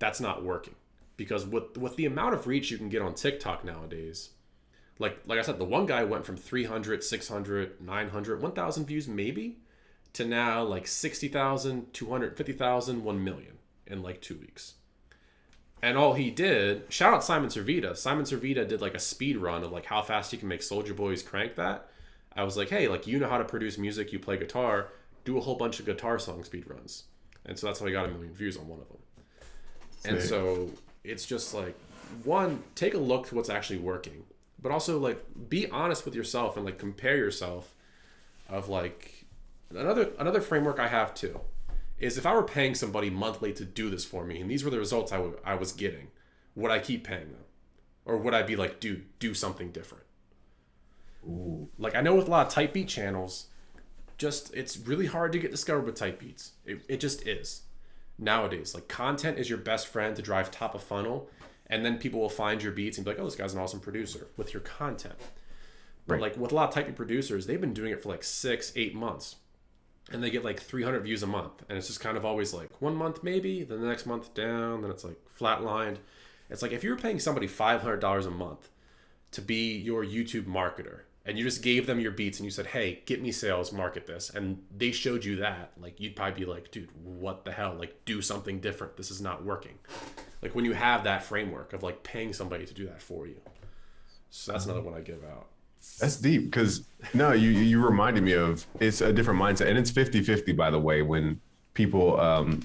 that's not working. Because with the amount of reach you can get on TikTok nowadays, like I said, the one guy went from 300, 600, 900, 1,000 views maybe, to now like 60,000, 250,000, 1 million in like 2 weeks. And all he did, shout out Simon Servita. Simon Servita did like a speed run of like how fast you can make Soulja Boy's Crank That. I was like, hey, like you know how to produce music, you play guitar, do a whole bunch of guitar song speed runs. And so that's how he got 1 million views on one of them. And so it's just like, one, take a look to what's actually working, but also like be honest with yourself and like compare yourself of like another framework I have too is if I were paying somebody monthly to do this for me and these were the results I was getting, would I keep paying them? Or would I be like, dude, do something different? Ooh. Like I know with a lot of type beat channels, just it's really hard to get discovered with type beats. It just is. Nowadays, like content is your best friend to drive top of funnel, and then people will find your beats and be like, oh, this guy's an awesome producer with your content. But right. Like with a lot of type beat producers, they've been doing it for like 6-8 months and they get like 300 views a month. And it's just kind of always like 1 month, maybe, then the next month down, then it's like flatlined. It's like if you were paying somebody $500 a month to be your YouTube marketer, and you just gave them your beats and you said, hey, get me sales, market this. And they showed you that, like, you'd probably be like, dude, what the hell? Like, do something different. This is not working. Like when you have that framework of like paying somebody to do that for you. So that's another one I give out. That's deep because no, you reminded me of, it's a different mindset. And it's 50-50, by the way, when people,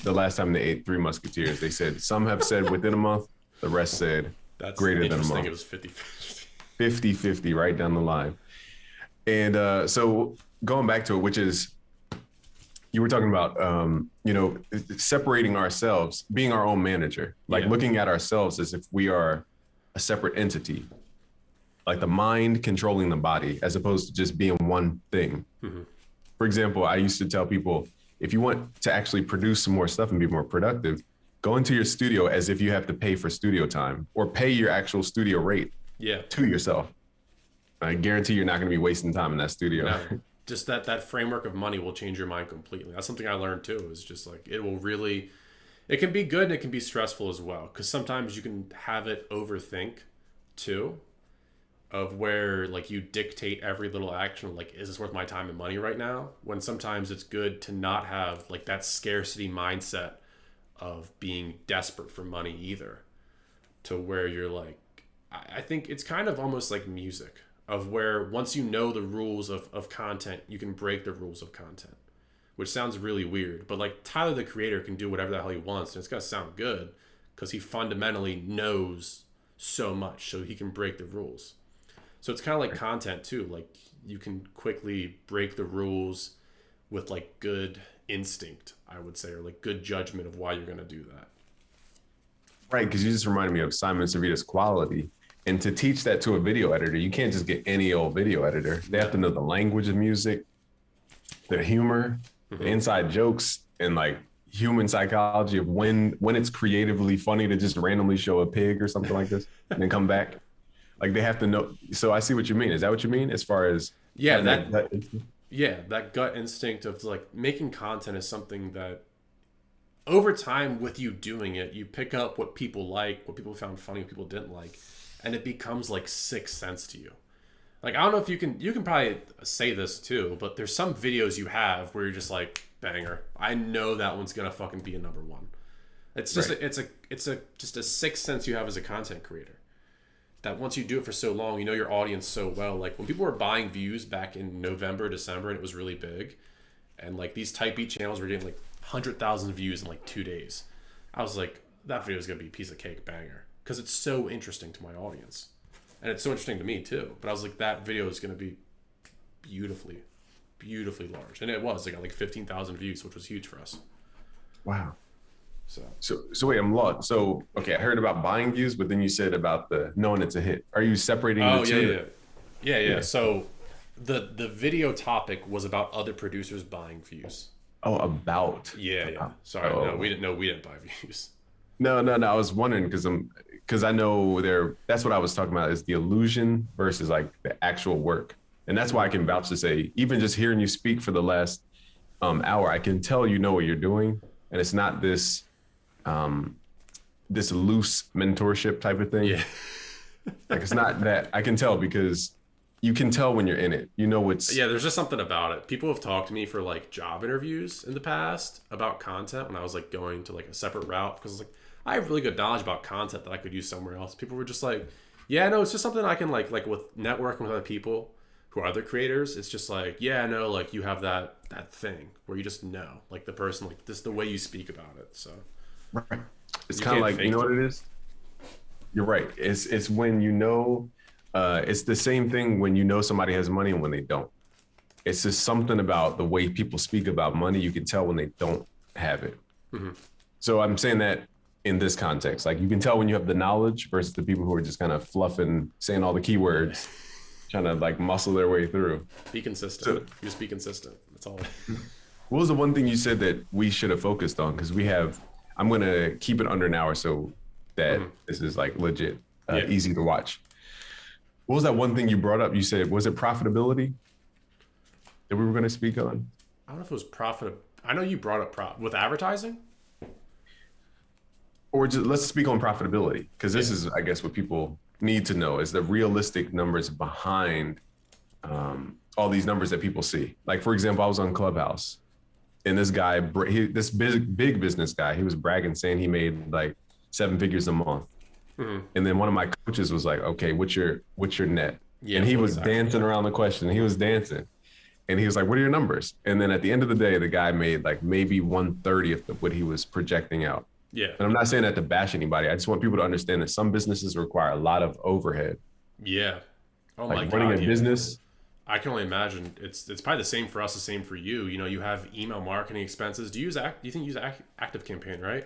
the last time they ate Three Musketeers, they said, some have said within a month, the rest said that's greater than a month. It was 50-50. 50-50 right down the line. And so going back to it, which is, you were talking about, separating ourselves, being our own manager, like looking at ourselves as if we are a separate entity, like the mind controlling the body, as opposed to just being one thing. Mm-hmm. For example, I used to tell people, if you want to actually produce some more stuff and be more productive, go into your studio as if you have to pay for studio time or pay your actual studio rate to yourself. I guarantee you're not going to be wasting time in that studio. No, just that framework of money will change your mind completely. That's something I learned too, is just like, it can be good and it can be stressful as well. Cause sometimes you can have it overthink too, of where like you dictate every little action. Like, is this worth my time and money right now? When sometimes it's good to not have like that scarcity mindset of being desperate for money either, to where you're like, I think it's kind of almost like music, of where once you know the rules of content, you can break the rules of content, which sounds really weird. But like Tyler, the creator, can do whatever the hell he wants. And it's going to sound good because he fundamentally knows so much, so he can break the rules. So it's kind of like content too. Like you can quickly break the rules with like good instinct, I would say, or like good judgment of why you're going to do that. Right. Because you just reminded me of Simon Servita's quality. And to teach that to a video editor, you can't just get any old video editor. They have to know the language of music, the humor, the inside jokes, and like human psychology of when it's creatively funny to just randomly show a pig or something like this and then come back. Like they have to know. So I see what you mean. Is that what you mean? As far as that gut instinct of like making content is something that over time with you doing it, you pick up what people like, what people found funny, what people didn't like. And it becomes like sixth sense to you. Like, I don't know if you can probably say this too, but there's some videos you have where you're just like, banger. I know that one's going to fucking be a number one. It's just, it's just a sixth sense you have as a content creator. that once you do it for so long, you know your audience so well. Like when people were buying views back in November, December, and it was really big, and like these type beat channels were getting like 100,000 views in like 2 days. I was like, that video is gonna be a piece of cake banger because it's so interesting to my audience, and it's so interesting to me too. But I was like, that video is gonna be beautifully, beautifully large, and it was. It got like 15,000 views, which was huge for us. Wow. So So wait, I'm lost. So okay, I heard about buying views, but then you said about the knowing it's a hit. Are you separating oh the yeah, two? yeah. So the video topic was about other producers buying views. Oh, about. Yeah. Sorry, Oh. no, we didn't buy views. No. I was wondering because I know that's what I was talking about is the illusion versus like the actual work. And that's why I can vouch to say, even just hearing you speak for the last hour, I can tell you know what you're doing. And it's not this loose mentorship type of thing. Yeah. Like it's not that. I can tell because you can tell when you're in it. You know what's Yeah, there's just something about it. People have talked to me for like job interviews in the past about content when I was like going to like a separate route because like I have really good knowledge about content that I could use somewhere else. People were just like, yeah, no, it's just something I can like with networking with other people who are other creators. It's just like, yeah, no, like you have that thing where you just know like the person, like this the way you speak about it. So right. It's you kind of can't like, fake you know what it is? You're right. It's when you know, it's the same thing when you know somebody has money and when they don't. It's just something about the way people speak about money. You can tell when they don't have it. Mm-hmm. So I'm saying that in this context, like you can tell when you have the knowledge versus the people who are just kind of fluffing, saying all the keywords, trying to like muscle their way through. Be consistent. So, Just be consistent. That's all. what was the one thing you said that we should have focused on? Because I'm going to keep it under an hour so that this is like legit, easy to watch. What was that one thing you brought up? You said, was it profitability that we were going to speak on? I don't know if it was profit. I know you brought up with advertising. Or just let's speak on profitability, because this is, I guess, what people need to know is the realistic numbers behind all these numbers that people see. Like, for example, I was on Clubhouse and this guy, this big business guy, he was bragging, saying he made like 7 figures a month. Mm-hmm. And then one of my coaches was like, okay, what's your net? Yeah, and he was dancing around the question. He was dancing. And he was like, what are your numbers? And then at the end of the day, the guy made like maybe 1/30th of what he was projecting out. Yeah. And I'm not saying that to bash anybody. I just want people to understand that some businesses require a lot of overhead. Yeah. Oh like my God. Running a business. I can only imagine it's probably the same for us, the same for you. You know, you have email marketing expenses. Do you use Active Campaign, right?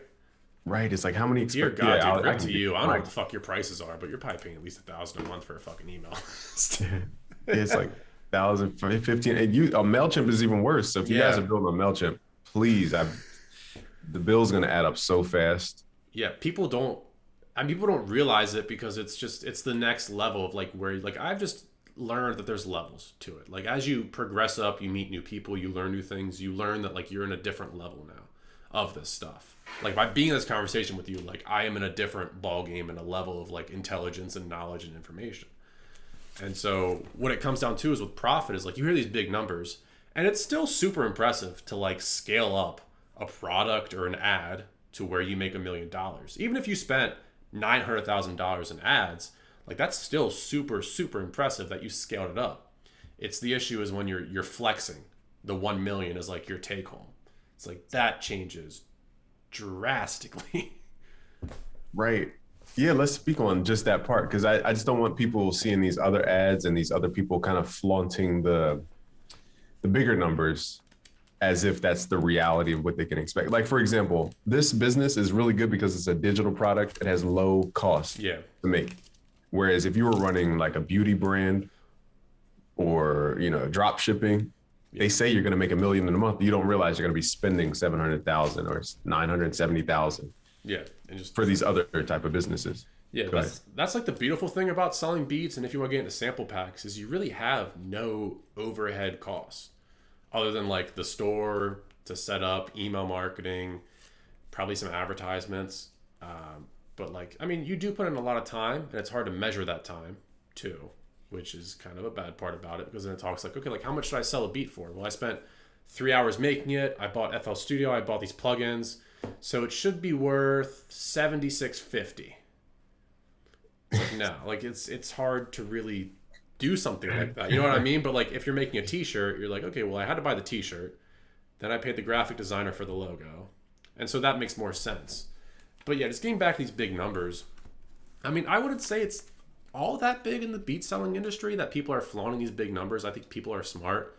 Right. It's like how many Dear God, dude, to you. I don't know what the fuck your prices are, but you're probably paying at least $1,000 a month for a fucking email. It's like 1,000, 15. And MailChimp is even worse. So if you guys are building a MailChimp, please, the bill's gonna add up so fast. Yeah, people don't realize it because it's the next level of like where like I've just learned that there's levels to it. Like as you progress up, you meet new people, you learn new things, you learn that like you're in a different level now of this stuff. Like by being in this conversation with you, like I am in a different ball game and a level of like intelligence and knowledge and information. And so what it comes down to is with profit is like you hear these big numbers and it's still super impressive to like scale up a product or an ad to where you make $1 million. Even if you spent $900,000 in ads, like that's still super, super impressive that you scaled it up. It's the issue is when you're flexing the 1 million is like your take home. It's like that changes drastically. Right. Yeah, let's speak on just that part because I just don't want people seeing these other ads and these other people kind of flaunting the bigger numbers as if that's the reality of what they can expect. Like, for example, this business is really good because it's a digital product. It has low cost to make. Whereas if you were running like a beauty brand or, drop shipping, they say you're going to make $1 million in a month. You don't realize you're going to be spending 700,000 or 970,000. Yeah. And just for these other type of businesses. Yeah. That's like the beautiful thing about selling beats. And if you want to get into sample packs is you really have no overhead costs other than like the store to set up, email marketing, probably some advertisements. But like, I mean, you do put in a lot of time and it's hard to measure that time too, which is kind of a bad part about it because then it talks like, okay, like how much should I sell a beat for? Well, I spent 3 hours making it. I bought FL Studio. I bought these plugins. So it should be worth $76.50. It's like, no, like it's hard to really do something like that. You know what I mean? But like if you're making a t-shirt, you're like, okay, well I had to buy the t-shirt, then I paid the graphic designer for the logo. And so that makes more sense. But yeah, just getting back to these big numbers. I mean, I wouldn't say it's all that big in the beat selling industry that people are flaunting these big numbers. I think people are smart.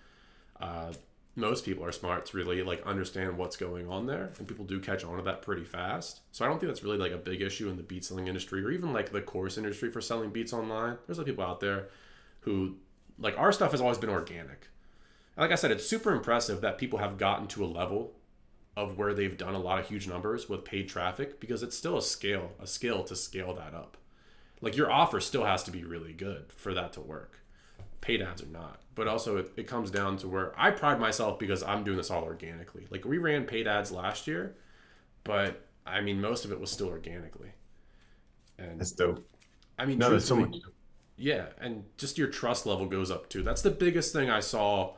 Uh, Most people are smart to really like understand what's going on there, and people do catch on to that pretty fast. So I don't think that's really like a big issue in the beat selling industry, or even like the course industry for selling beats online. There's like people out there who like our stuff has always been organic. And like I said, it's super impressive that people have gotten to a level of where they've done a lot of huge numbers with paid traffic, because it's still a skill to scale that up. Like your offer still has to be really good for that to work. Paid ads or not. But also it comes down to where I pride myself because I'm doing this all organically. Like we ran paid ads last year, but I mean most of it was still organically. And That's dope. I mean No, there's so much. yeah, and just your trust level goes up too. That's the biggest thing I saw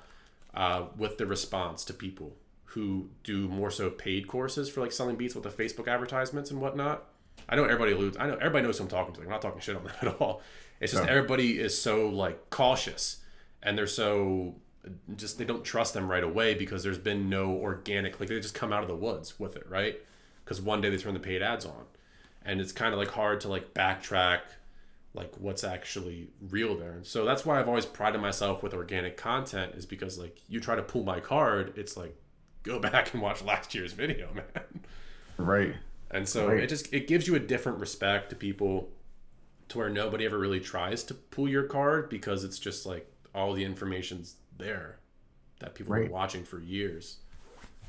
with the response to people who do more so paid courses for like selling beats with the Facebook advertisements and whatnot. I know everybody knows who I'm talking to. I'm not talking shit on that at all. It's just everybody is so like cautious, and they're so just they don't trust them right away because there's been no organic, like they just come out of the woods with it, right? Because one day they turn the paid ads on, and it's kind of like hard to like backtrack like what's actually real there. And so that's why I've always prided myself with organic content, is because like you try to pull my card, it's like go back and watch last year's video, man. Right. And so it gives you a different respect to people, to where nobody ever really tries to pull your card, because it's just like all the information's there that people have been watching for years.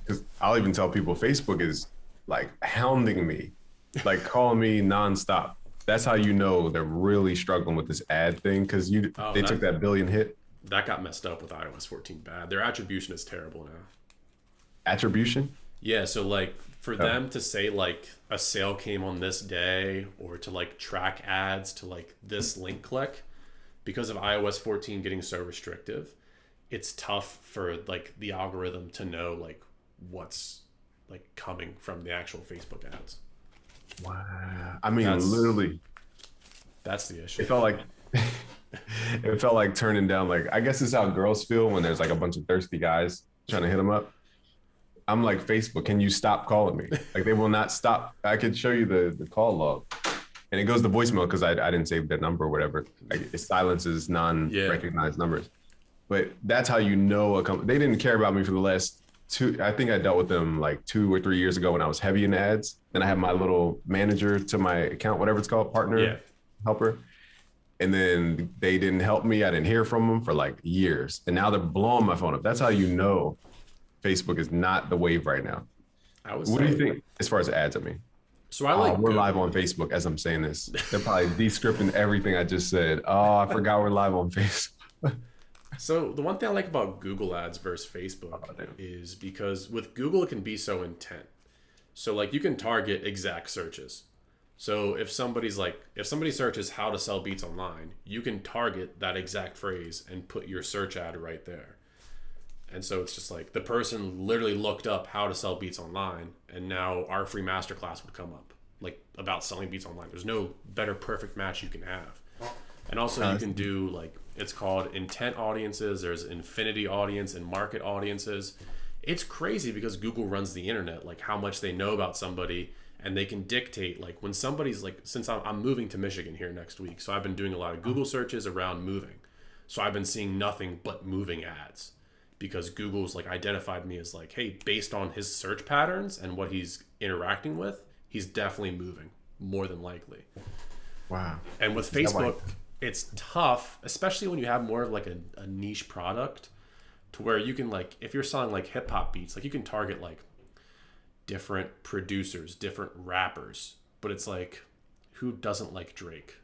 Because I'll even tell people Facebook is like hounding me, like calling me nonstop. That's how you know they're really struggling with this ad thing, because they took that billion hit. That got messed up with iOS 14 bad. Their attribution is terrible now. Attribution? Yeah, so like for them to say like a sale came on this day, or to like track ads to like this link click, because of iOS 14 getting so restrictive, it's tough for like the algorithm to know like what's like coming from the actual Facebook ads. Wow. I mean, literally, that's the issue. It felt like turning down, like, I guess this is how girls feel when there's like a bunch of thirsty guys trying to hit them up. I'm like, Facebook, can you stop calling me? Like, they will not stop. I could show you the call log, and it goes to voicemail because I didn't save their number or whatever. Like, it silences non-recognized numbers. But that's how you know a company. They didn't care about me for the last I think I dealt with them like 2 or 3 years ago when I was heavy in ads. Then I had my little manager to my account, whatever it's called, partner, helper. And then they didn't help me. I didn't hear from them for like years. And now they're blowing my phone up. That's how you know Facebook is not the wave right now. What do you think as far as ads? I mean, so I like we're live on Facebook as I'm saying this. They're probably de-scripting everything I just said. Oh, I forgot we're live on Facebook. So the one thing I like about Google ads versus Facebook is because with Google, it can be so intent. So like you can target exact searches. So if somebody searches how to sell beats online, you can target that exact phrase and put your search ad right there. And so it's just like the person literally looked up how to sell beats online, and now our free masterclass would come up, like about selling beats online. There's no better perfect match you can have. And also you can do like, it's called intent audiences. There's infinity audience and market audiences. It's crazy because Google runs the internet, like how much they know about somebody, and they can dictate like when somebody's like, since I'm moving to Michigan here next week. So I've been doing a lot of Google searches around moving. So I've been seeing nothing but moving ads, because Google's like identified me as like, hey, based on his search patterns and what he's interacting with, he's definitely moving more than likely. Wow. And with Facebook, it's tough, especially when you have more of like a niche product, to where you can like, if you're selling like hip hop beats, like you can target like different producers, different rappers, but it's like, who doesn't like Drake?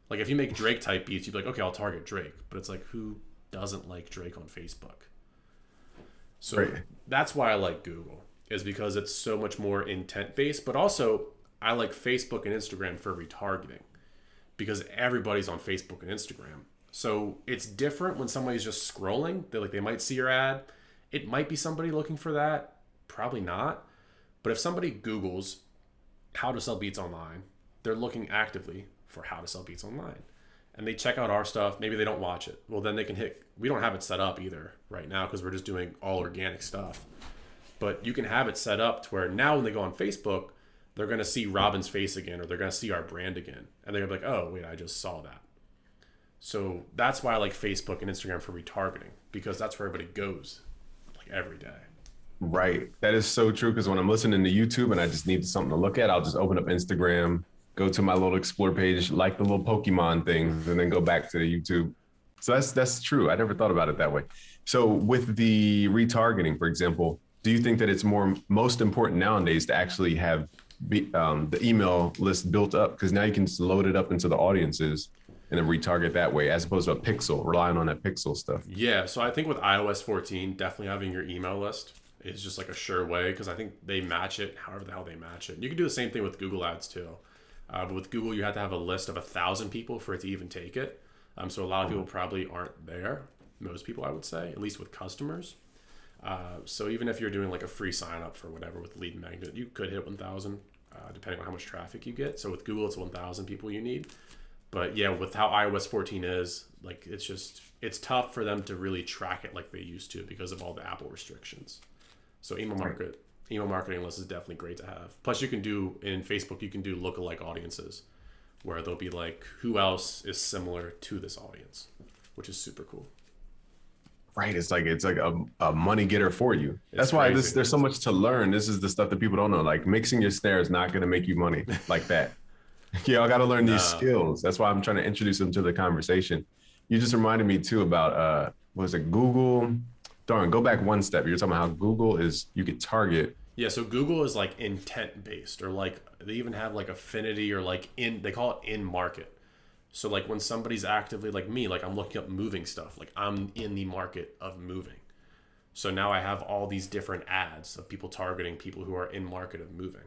Like if you make Drake type beats, you'd be like, okay, I'll target Drake, but it's like, who doesn't like Drake on Facebook? So that's why I like Google, is because it's so much more intent based, but also I like Facebook and Instagram for retargeting, because everybody's on Facebook and Instagram. So it's different when somebody's just scrolling. They might see your ad. It might be somebody looking for that. Probably not. But if somebody Googles how to sell beats online, they're looking actively for how to sell beats online. And they check out our stuff. Maybe they don't watch it. Well, then they can hit. We don't have it set up either right now because we're just doing all organic stuff. But you can have it set up to where now when they go on Facebook, they're going to see Robin's face again, or they're going to see our brand again. And they're going to be like, oh, wait, I just saw that. So that's why I like Facebook and Instagram for retargeting, because that's where everybody goes like every day. Right. That is so true. Because when I'm listening to YouTube and I just need something to look at, I'll just open up Instagram, go to my little explore page, like the little Pokemon things, and then go back to the YouTube. So that's true. I never thought about it that way. So with the retargeting, for example, do you think that it's most important nowadays to actually have the email list built up? Because now you can just load it up into the audiences and then retarget that way, as opposed to a pixel, relying on that pixel stuff. Yeah, so I think with iOS 14, definitely having your email list is just like a sure way, because I think they match it however the hell they match it. You can do the same thing with Google Ads too. But with Google, you have to have a list of 1,000 people for it to even take it. So a lot of people probably aren't there. Most people, I would say, at least with customers. So even if you're doing like a free sign up for whatever with Lead Magnet, you could hit 1,000, depending on how much traffic you get. So with Google, it's 1,000 people you need. But yeah, with how iOS 14 is, like it's tough for them to really track it like they used to because of all the Apple restrictions. So email marketing list is definitely great to have. Plus, you can do in Facebook, you can do lookalike audiences, where they'll be like, who else is similar to this audience, which is super cool. Right. It's like a money getter for you. That's why there's so much to learn. This is the stuff that people don't know. Like mixing your snare is not going to make you money like that. Y'all got to learn these skills. That's why I'm trying to introduce them to the conversation. You just reminded me too about, was it Google? Darn, go back one step. You're talking about how Google is, you could target. Yeah, so Google is like intent based, or like they even have like affinity, or like they call it in market. So like when somebody's actively like me, like I'm looking up moving stuff, like I'm in the market of moving. So now I have all these different ads of people targeting people who are in market of moving.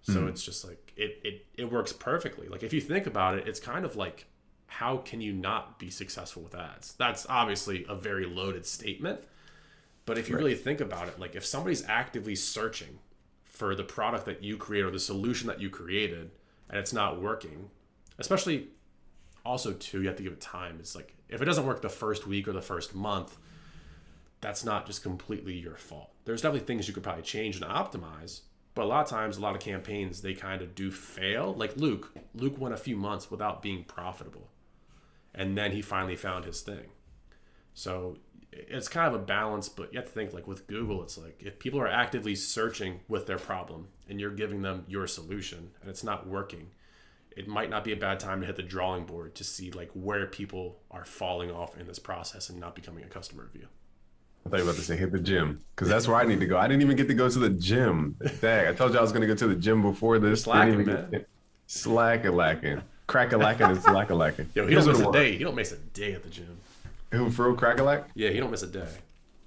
So it's just like, it works perfectly. Like if you think about it, it's kind of like, how can you not be successful with ads? That's obviously a very loaded statement. But if you really think about it, like if somebody's actively searching for the product that you created or the solution that you created and it's not working, especially also too, you have to give it time. It's like, if it doesn't work the first week or the first month, that's not just completely your fault. There's definitely things you could probably change and optimize. But a lot of times, a lot of campaigns, they kind of do fail. Like Luke went a few months without being profitable. And then he finally found his thing. So it's kind of a balance, but you have to think like with Google, it's like if people are actively searching with their problem and you're giving them your solution and it's not working, it might not be a bad time to hit the drawing board to see like where people are falling off in this process and not becoming a customer of you. I thought you were about to say hit the gym, because that's where I need to go. I didn't even get to go to the gym. Dang, I told you I was going to go to the gym before this. Slacking, man. Slack-a-lacking. Crack-a-lacking and slack-a-lacking. Yo, he don't miss a day. He don't miss a day at the gym. Who, for real, Crack-a-lack? Yeah, he don't miss a day.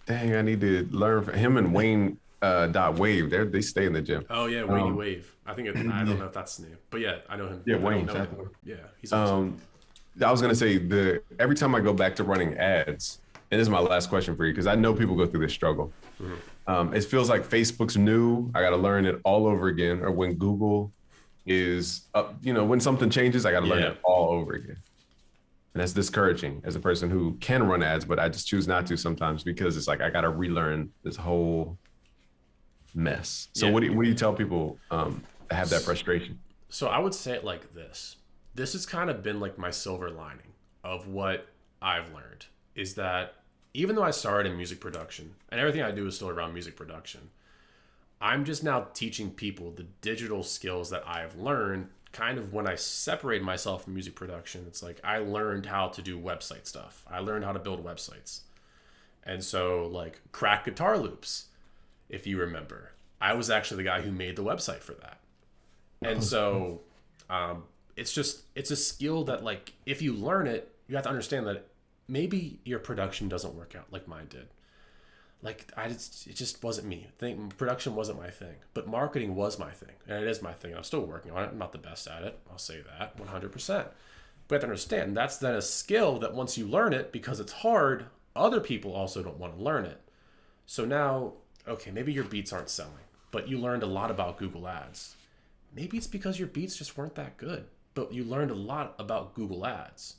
Dang, I need to learn from him and Wayne Wave. They stay in the gym. Oh, yeah, Wayne Wave. I think I don't know if that's his name. But yeah, I know him. Yeah, Wayne. Yeah, he's awesome. I was going to say, every time I go back to running ads, and this is my last question for you, because I know people go through this struggle. Mm-hmm. It feels like Facebook's new. I got to learn it all over again. Or when Google is up, when something changes, I got to learn it all over again. And that's discouraging as a person who can run ads, but I just choose not to sometimes because it's like I got to relearn this whole mess. So what do you tell people that have that frustration? So I would say it like this. This has kind of been like my silver lining of what I've learned, is that even though I started in music production and everything I do is still around music production, I'm just now teaching people the digital skills that I've learned kind of when I separated myself from music production. It's like I learned how to do website stuff. I learned how to build websites. And so like Crack Guitar Loops, if you remember, I was actually the guy who made the website for that. And so it's a skill that like if you learn it, you have to understand that maybe your production doesn't work out like mine did. Like it just wasn't me. Production wasn't my thing, but marketing was my thing, and it is my thing. I'm still working on it. I'm not the best at it. I'll say that 100%. But you have to understand that's then a skill that once you learn it, because it's hard, other people also don't want to learn it. So now, okay, maybe your beats aren't selling, but you learned a lot about Google Ads. Maybe it's because your beats just weren't that good. but you learned a lot about Google Ads.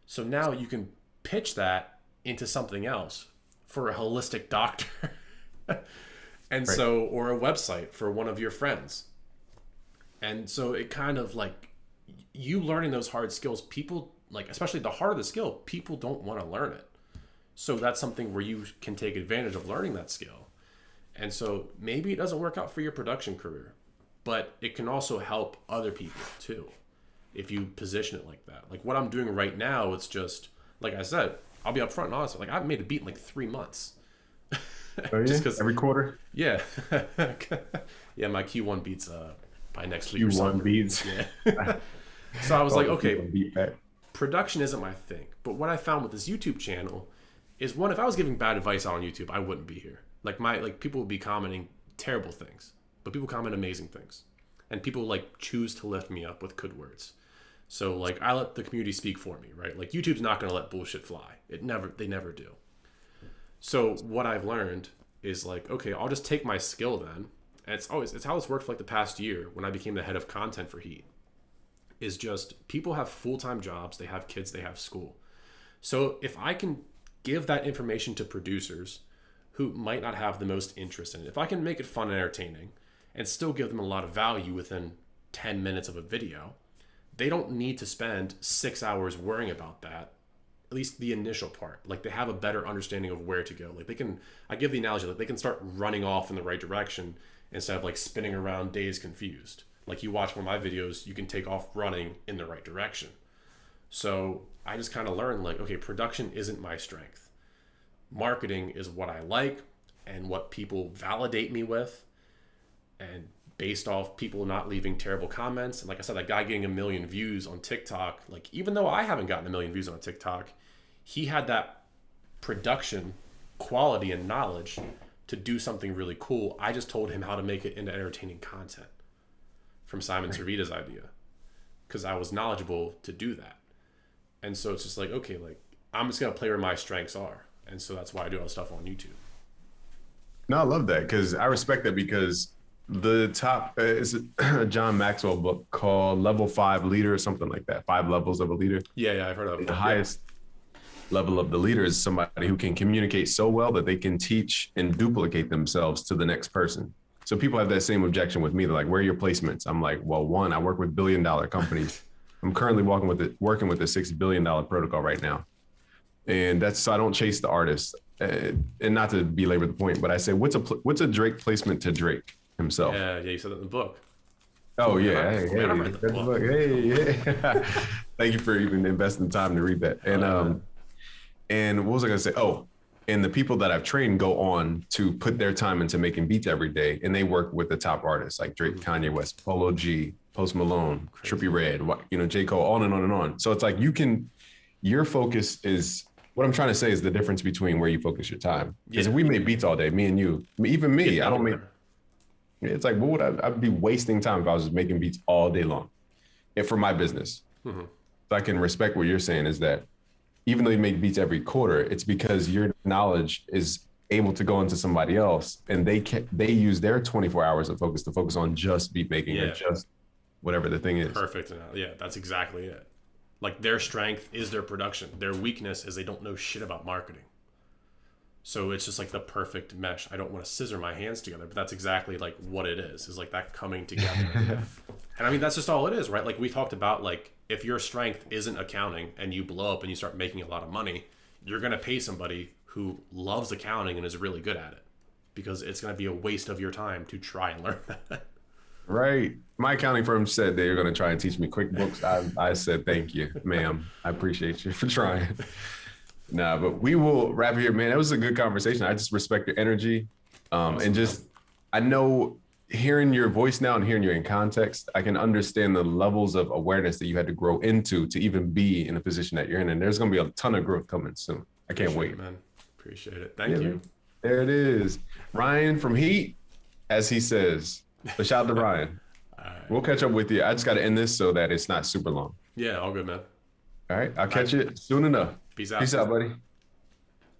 So now you can pitch that into something else for a holistic doctor. And Right. so, or a website for one of your friends. And so it kind of like you learning those hard skills, people like, especially the harder the skill, people don't want to learn it. So that's something where you can take advantage of learning that skill. And so maybe it doesn't work out for your production career, but it can also help other people too if you position it like that. Like what I'm doing right now, it's just like I said, I'll be upfront and honest. Like I've made a beat in like 3 months. Oh, yeah? Just because, Every quarter? yeah, yeah, my Q1 beats by next week or Q1 something. beats. Yeah. So I was like, okay, Beat back. production isn't my thing. But what I found with this YouTube channel is one, if I was giving bad advice on YouTube, I wouldn't be here. Like people would be commenting terrible things, but people comment amazing things. And people like choose to lift me up with good words. So like I let the community speak for me, right? Like YouTube's not going to let bullshit fly. They never do. So what I've learned is like, okay, I'll just take my skill then. And it's how it's worked for like the past year when I became the head of content for Heat. Is just people have full-time jobs, they have kids, they have school. So if I can give that information to producers who might not have the most interest in it, if I can make it fun and entertaining and still give them a lot of value within 10 minutes of a video, they don't need to spend 6 hours worrying about that, at least the initial part. Like they have a better understanding of where to go. Like I give the analogy that they can start running off in the right direction instead of like spinning around dazed confused. Like you watch one of my videos, you can take off running in the right direction. So I just kind of learned like, okay, production isn't my strength. Marketing is what I like and what people validate me with. And based off people not leaving terrible comments. And like I said, that guy getting 1 million views on TikTok, like even though I haven't gotten 1 million views on TikTok, he had that production quality and knowledge to do something really cool. I just told him how to make it into entertaining content from Simon Servita's idea because I was knowledgeable to do that. And so it's just like, okay, like I'm just going to play where my strengths are. And so that's why I do all the stuff on YouTube. No, I love that because I respect that because the top is a John Maxwell book called Level 5 Leader or something like that. 5 levels of a leader. Yeah, I've heard of it. The highest level of the leader is somebody who can communicate so well that they can teach and duplicate themselves to the next person. So people have that same objection with me. They're like, where are your placements? I'm like, well, one, I work with billion-dollar companies. I'm currently working with the $6 billion protocol right now. And that's so I don't chase the artist. And not to belabor the point, but I say, what's a Drake placement to Drake himself? Yeah, you said that in the book. Oh, yeah. I read the book. Hey. Thank you for even investing time to read that. And what was I going to say? Oh, and the people that I've trained go on to put their time into making beats every day. And they work with the top artists like Drake, Kanye West, Polo G, Post Malone, Trippie Redd, J. Cole, on and on and on. So it's like your focus is, what I'm trying to say is the difference between where you focus your time. Because if we made beats all day, me and you, even me, I don't make, it's like, what would I'd be wasting time if I was just making beats all day long for my business. Mm-hmm. So I can respect what you're saying is that even though you make beats every quarter, it's because your knowledge is able to go into somebody else and they use their 24 hours of focus to focus on just beat making or just whatever the thing is. Perfect. Yeah, that's exactly it. Like their strength is their production. Their weakness is they don't know shit about marketing. So it's just like the perfect mesh. I don't want to scissor my hands together, but that's exactly like what it is like that coming together. And I mean, that's just all it is, right? Like we talked about, like if your strength isn't accounting and you blow up and you start making a lot of money, you're going to pay somebody who loves accounting and is really good at it because it's going to be a waste of your time to try and learn that. Right. My accounting firm said they were going to try and teach me QuickBooks. I said, thank you, ma'am. I appreciate you for trying. Nah, but we will wrap here, man. That was a good conversation. I just respect your energy. Awesome. And just, I know hearing your voice now and hearing you in context, I can understand the levels of awareness that you had to grow into to even be in a position that you're in. And there's going to be a ton of growth coming soon. I can't wait. It, man. Appreciate it. Thank you. Man. There it is. Ryan from Heat, as he says. So shout out to Ryan. Right. We'll catch up with you. I just got to end this so that it's not super long. Yeah, all good, man. All right. I'll catch you soon enough. Peace out. Peace out, buddy.